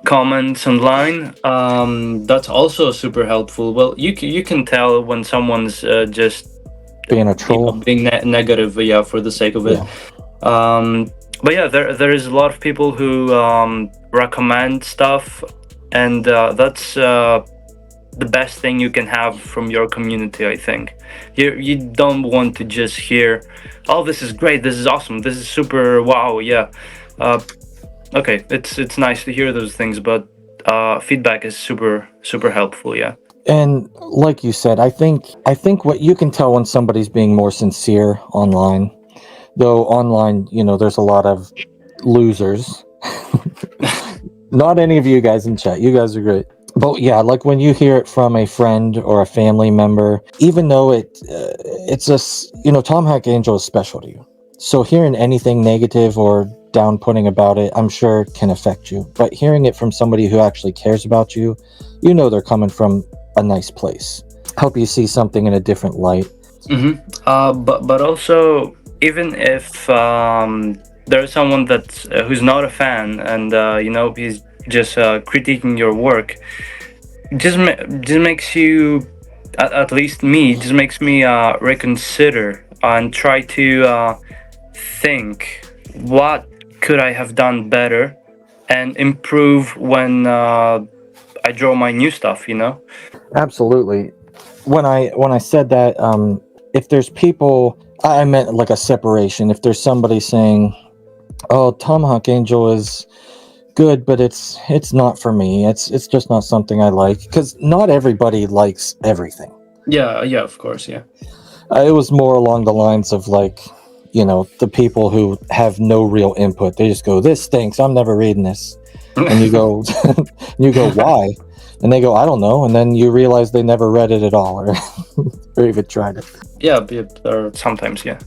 comments online, that's also super helpful. Well, you can tell when someone's just Being a troll. being negative, yeah, for the sake of it. But yeah, there is a lot of people who recommend stuff, and that's the best thing you can have from your community. I think you don't want to just hear, "Oh, this is great, this is awesome, this is super, wow, yeah." Okay, it's nice to hear those things, but feedback is super helpful. Yeah. And like you said, I think what you can tell when somebody's being more sincere online, though online, there's a lot of losers. Not any of you guys in chat. You guys are great. But yeah, like when you hear it from a friend or a family member, even though it's just, Tomahawk Angel is special to you. So hearing anything negative or down-putting about it, I'm sure can affect you. But hearing it from somebody who actually cares about you, they're coming from a nice place. Help you see something in a different light. But also, even if there's someone that's who's not a fan, and he's just critiquing your work, just makes you, at least me, just makes me reconsider and try to think, what could I have done better and improve when I draw my new stuff. Absolutely. When I said that, if there's people, I meant like a separation. If there's somebody saying, "Oh, Tomahawk Angel is good, but it's not for me. It's just not something I like," because not everybody likes everything. Yeah, of course, yeah. It was more along the lines of like, the people who have no real input. They just go, "This stinks. I'm never reading this," and you go, "Why?" And they go, "I don't know," and then you realize they never read it at all, or even tried it. Yeah, or sometimes, yeah.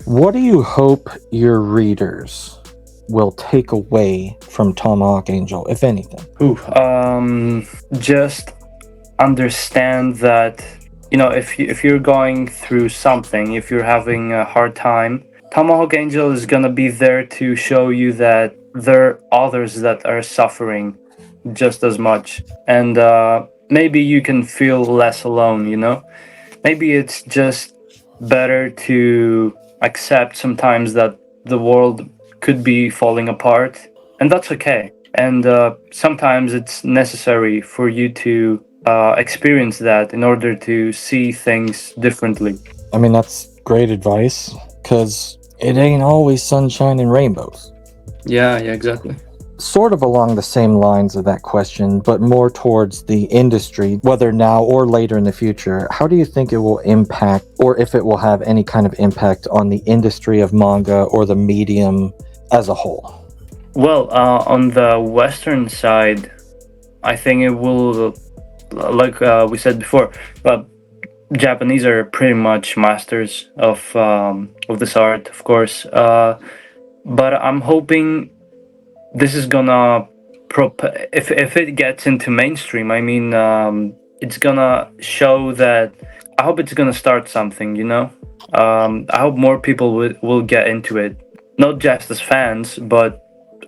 What do you hope your readers will take away from Tomahawk Angel, if anything? Just understand that, if you're going through something, if you're having a hard time, Tomahawk Angel is gonna be there to show you that there are others that are suffering just as much, and maybe you can feel less alone. Maybe it's just better to accept sometimes that the world could be falling apart, and that's okay. And sometimes it's necessary for you to experience that in order to see things differently. I mean, that's great advice, because it ain't always sunshine and rainbows. Yeah, exactly. Sort of along the same lines of that question, but more towards the industry, whether now or later in the future, how do you think it will impact, or if it will have any kind of impact on the industry of manga or the medium as a whole? Well, on the Western side, I think it will, like we said before, but Japanese are pretty much masters of this art, of course. But I'm hoping this is gonna if it gets into mainstream. I mean, it's gonna show that. I hope it's gonna start something. I hope more people will get into it, not just as fans, but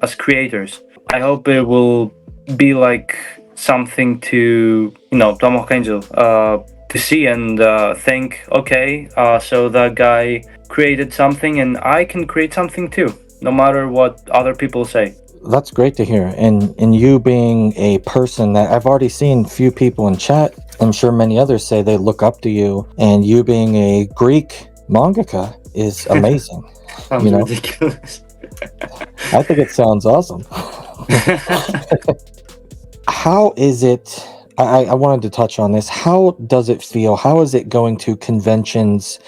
as creators. I hope it will be like something to, Tomahawk Angel, to see and think, okay, so that guy created something and I can create something too, no matter what other people say. That's great to hear. And you being a person that I've already seen few people in chat, I'm sure many others say they look up to you, and you being a Greek mangaka is amazing. Sounds ridiculous. I think it sounds awesome. How is it? I wanted to touch on this. How does it feel? How is it going to conventions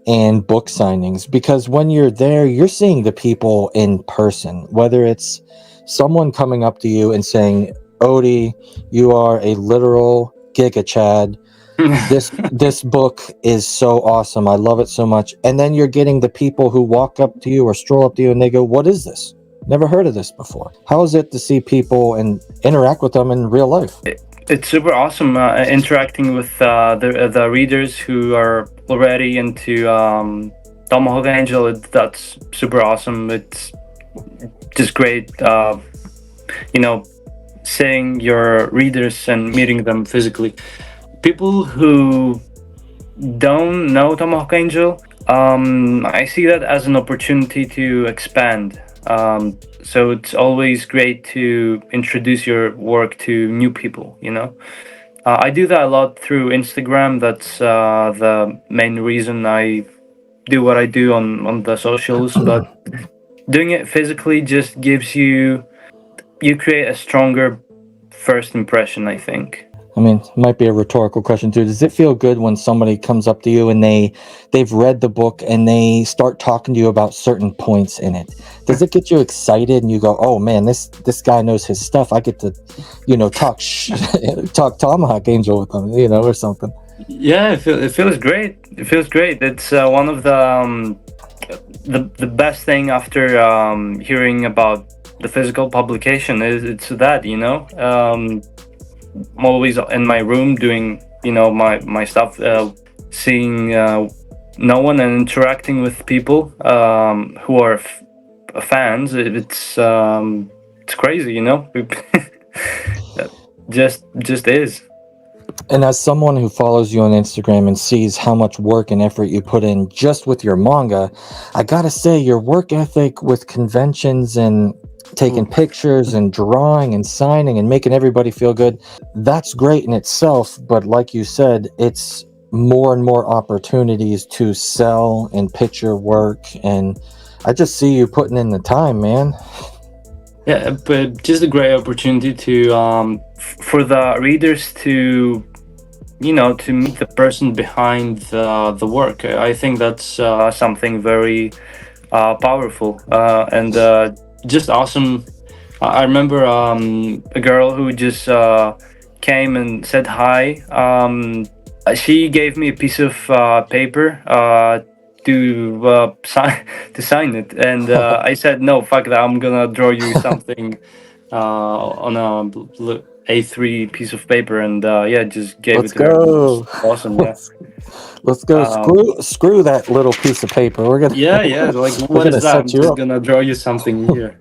and book signings? Because when you're there, you're seeing the people in person, whether it's someone coming up to you and saying, Ody, you are a literal giga chad. This book is so awesome. I love it so much. And then you're getting the people who walk up to you or stroll up to you and they go, what is this? Never heard of this before. How is it to see people and interact with them in real life? It's super awesome interacting with the readers who are already into Tomahawk Angel. That's super awesome. It's just great, seeing your readers and meeting them physically. People who don't know Tomahawk Angel, I see that as an opportunity to expand. So it's always great to introduce your work to new people, I do that a lot through Instagram. That's the main reason I do what I do on the socials. But doing it physically just gives you create a stronger first impression, I think. I mean, it might be a rhetorical question too. Does it feel good when somebody comes up to you and they've read the book and they start talking to you about certain points in it? Does it get you excited and you go, "Oh man, this guy knows his stuff. I get to, talk Tomahawk Angel with him, or something." Yeah, it feels great. It feels great. It's one of the best thing after hearing about the physical publication. It's that I'm always in my room doing my stuff, seeing no one and interacting with people who are fans. It's crazy, That just is. And as someone who follows you on Instagram and sees how much work and effort you put in just with your manga, I gotta say your work ethic with conventions and taking pictures and drawing and signing and making everybody feel good, that's great in itself. But like you said, it's more and more opportunities to sell and pitch your work. And I just see you putting in the time, man. Yeah, but just a great opportunity to for the readers to to meet the person behind the work. I think that's something very powerful and just awesome. I remember a girl who just came and said hi. She gave me a piece of paper to sign it, and I said no, fuck that. I'm gonna draw you something on a A3 piece of paper, and just gave Let's it to her. go. It was awesome, yeah. Let's go. Screw that little piece of paper. We're gonna Like what is that? I'm just gonna draw you something here.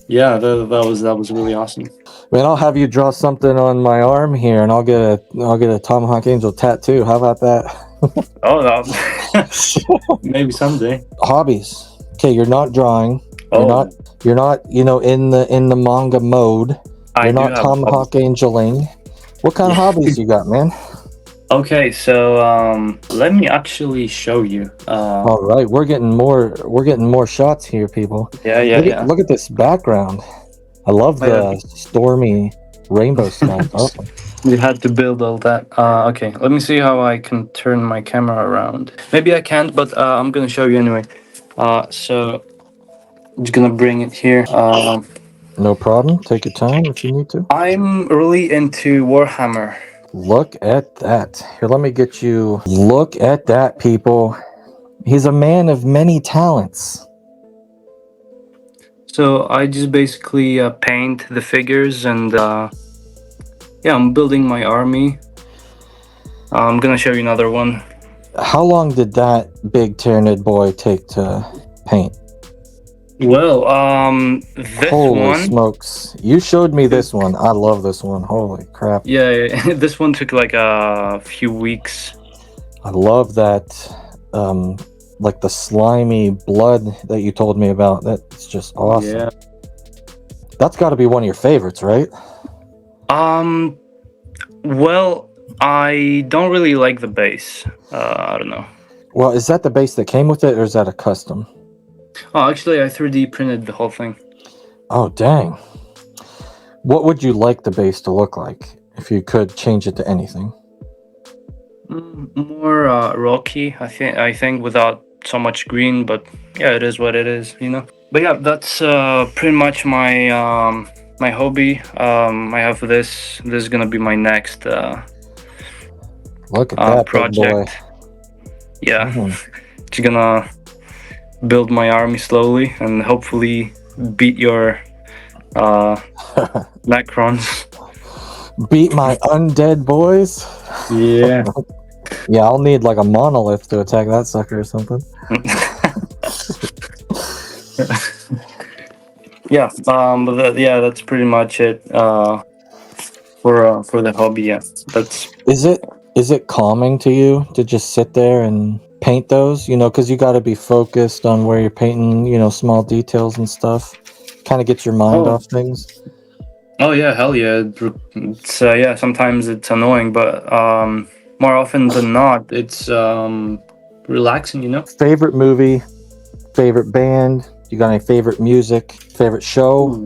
Yeah, that was really awesome. Man, I'll have you draw something on my arm here, and I'll get a Tomahawk Angel tattoo. How about that? Oh, maybe someday. Hobbies. Okay, you're not drawing. You're not. In the manga mode. You're not Tomahawk Angeling. What kind of hobbies you got, man? Okay, so let me actually show you. All right, we're getting more shots here, people. Yeah. Look at this background. I love the stormy rainbow sky. Awesome. You had to build all that. Okay, let me see how I can turn my camera around. Maybe I can't, but I'm gonna show you anyway. So I'm just gonna bring it here. No problem. Take your time if you need to. I'm really into Warhammer. Look at that. Here, let me get you. Look at that, people. He's a man of many talents. So I just basically paint the figures and I'm building my army. I'm gonna show you another one. How long did that big Tyranid boy take to paint? Well, this Holy one, smokes. You showed me took, this one. I love this one. Holy crap. yeah, this one took like a few weeks. I love that, like the slimy blood that you told me about. That's just awesome. Yeah. That's got to be one of your favorites, right? Um, well, I don't really like the base. I don't know. Well, is that the base that came with it, or is that a custom? Oh, actually, I 3D printed the whole thing. Oh, dang. What would you like the base to look like if you could change it to anything? More rocky, I think, without so much green, but yeah, it is what it is, you know. But yeah, that's pretty much my hobby. I have this. This is gonna be my next Look at that big boy. project. Yeah, Mhm. it's gonna build my army slowly and hopefully beat your Necrons. Beat my undead boys. Yeah. Yeah, I'll need like a monolith to attack that sucker or something. Yeah. Yeah, that's pretty much it. For the hobby, yeah. That's Is it calming to you to just sit there and paint those? You know, because you got to be focused on where you're painting. You know, small details and stuff. Kind of gets your mind oh off things. oh yeah, hell yeah. It's yeah. Sometimes it's annoying, but more often than not, it's relaxing. You know. Favorite movie, favorite band. You got any favorite music, favorite show?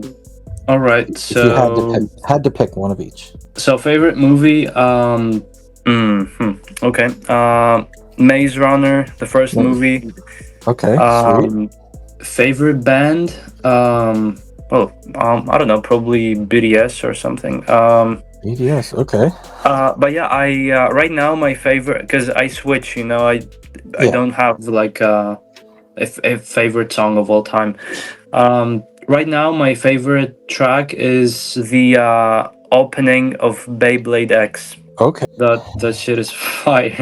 All right. If you So had to pick one of each. favorite movie. Okay. Maze Runner, the first movie. Okay, sweet. Favorite band. I don't know. Probably BTS or something. BDS. Okay. But yeah, I right now my favorite, because I switch. You know, I Yeah. don't have like a favorite song of all time. Right now, my favorite track is the opening of Beyblade X. Okay. That shit is fire.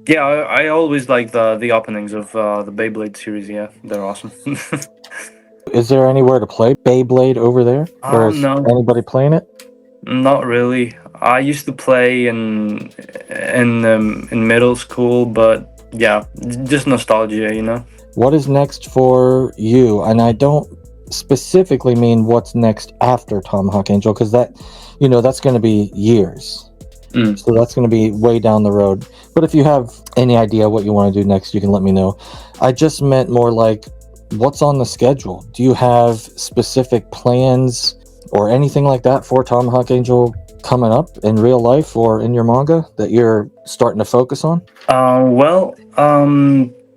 Yeah, I always like the openings of the Beyblade series. Yeah, they're awesome. Is there anywhere to play Beyblade over there? Or is No, anybody playing it? not really. I used to play in middle school, but yeah, just nostalgia, you know. What is next for you? And I don't specifically mean what's next after Tomahawk Angel, because that, you know, that's going to be years. So that's going to be way down the road. But if you have any idea what you want to do next, you can let me know. I just meant more like, what's on the schedule? Do you have specific plans or anything like that for Tomahawk Angel coming up in real life or in your manga that you're starting to focus on?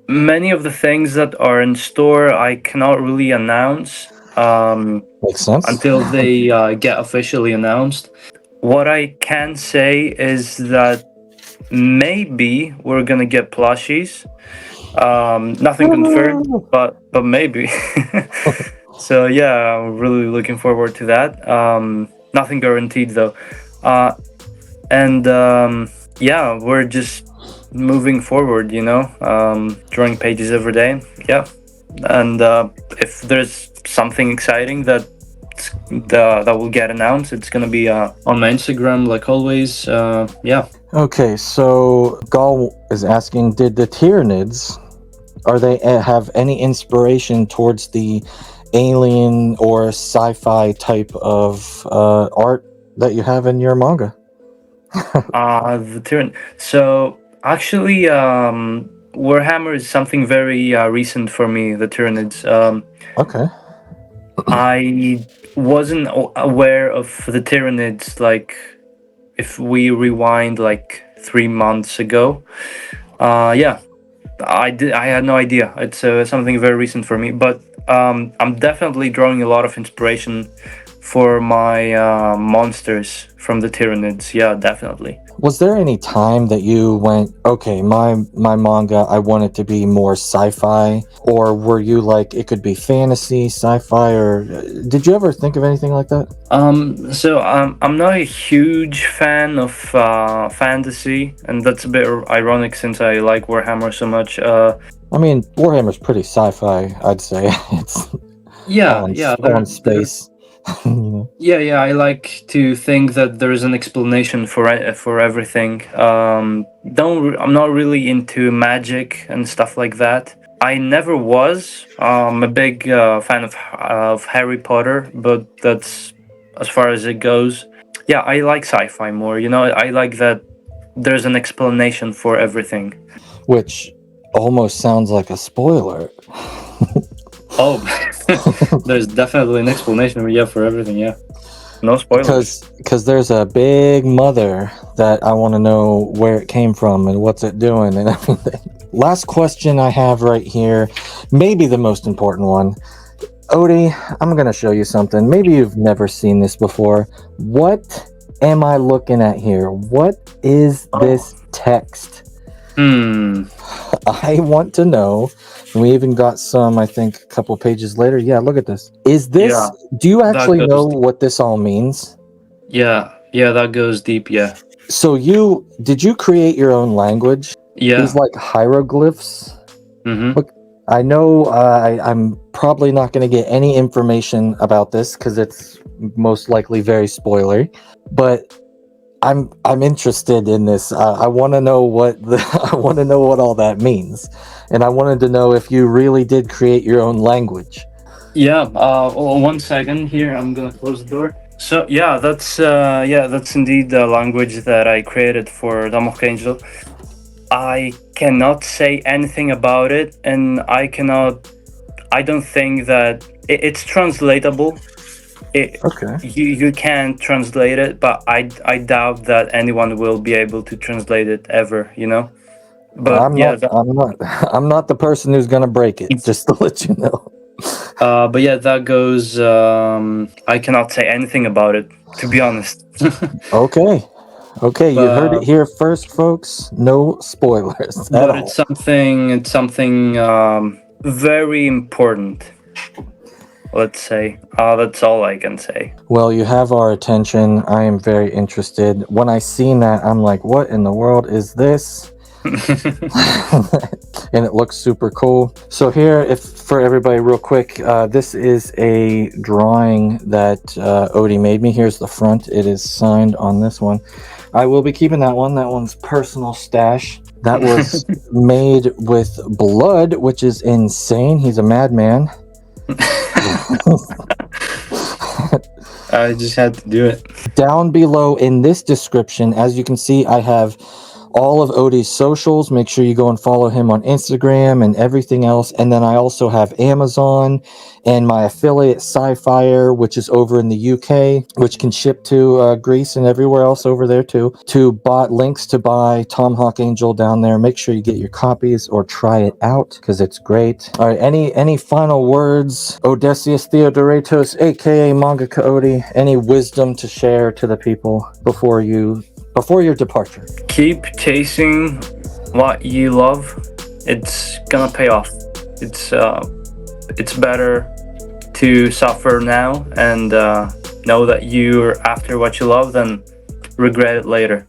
Many of the things that are in store I cannot really announce Makes sense. until they get officially announced. What I can say is that maybe we're gonna get plushies. Nothing confirmed, but maybe. So yeah, I'm really looking forward to that. Nothing guaranteed though. And yeah, we're just moving forward, you know, drawing pages every day. Yeah, and if there's something exciting that will get announced, it's gonna be on my Instagram, like always. Yeah. Okay, so Gal is asking, did the Tyranids, are they have any inspiration towards the alien or sci-fi type of art that you have in your manga? The Tyrann. So actually, Warhammer is something very recent for me. The Tyranids. Okay. I wasn't aware of the Tyranids, like, if we rewind like 3 months ago. Yeah, I had no idea. It's something very recent for me, but I'm definitely drawing a lot of inspiration for my monsters from the Tyranids. Yeah, definitely. Was there any time that you went, okay, my manga, I want it to be more sci-fi, or were you like it could be fantasy, sci-fi, or did you ever think of anything like that? So I'm not a huge fan of fantasy, and that's a bit ironic since I like Warhammer so much. I mean, Warhammer's pretty sci-fi, I'd say. It's Yeah, yeah, on space. You know? yeah. I like to think that there is an explanation for everything. I'm not really into magic and stuff like that. I never was a big fan of Harry Potter, but that's as far as it goes. Yeah, I like sci-fi more. You know, I like that there's an explanation for everything. Which almost sounds like a spoiler. Oh, there's definitely an explanation, yeah, for everything. Yeah, no spoilers. Because there's a big mother that I want to know where it came from and what's it doing and everything. Last question I have right here, maybe the most important one. Ody, I'm going to show you something. Maybe you've never seen this before. What am I looking at here? What is this text? I want to know. We even got some, I think, a couple pages later. Yeah, look at this. Is this, do you actually know what this all means? Yeah, that goes deep, yeah. So did you create your own language? Yeah. These like hieroglyphs? Mm-hmm. Look, I know I'm probably not going to get any information about this because it's most likely very spoilery, but I'm interested in this. I want to know I want to know what all that means, and I wanted to know if you really did create your own language. Yeah. 1 second here. I'm gonna close the door. So that's indeed the language that I created for Tomahawk Angel. I cannot say anything about it, and I don't think that it's translatable. Okay. You can translate it, but I doubt that anyone will be able to translate it ever. You know. But I'm not the person who's gonna break it. Just to let you know. But yeah, that goes. I cannot say anything about it, to be honest. Okay, you heard it here first, folks. No spoilers at all. It's something very important. Let's say. That's all I can say. Well, you have our attention. I am very interested. When I seen that, I'm like, what in the world is this? And it looks super cool. So here, for everybody real quick, this is a drawing that Ody made me. Here's the front. It is signed on this one. I will be keeping that one. That one's personal stash. That was made with blood, which is insane. He's a madman. I just had to do it. Down below in this description, as you can see, I have all of Ody's socials. Make sure you go and follow him on Instagram and everything else. And then I also have Amazon and my affiliate Scifier, which is over in the UK, which can ship to Greece and everywhere else over there too. Links to buy Tomahawk Angel down there. Make sure you get your copies or try it out because it's great. All right, any final words, Odysseus Theodoratos, aka Mangaka Ody? Any wisdom to share to the people before your departure? Keep chasing what you love. It's gonna pay off. It's better to suffer now and know that you're after what you love than regret it later.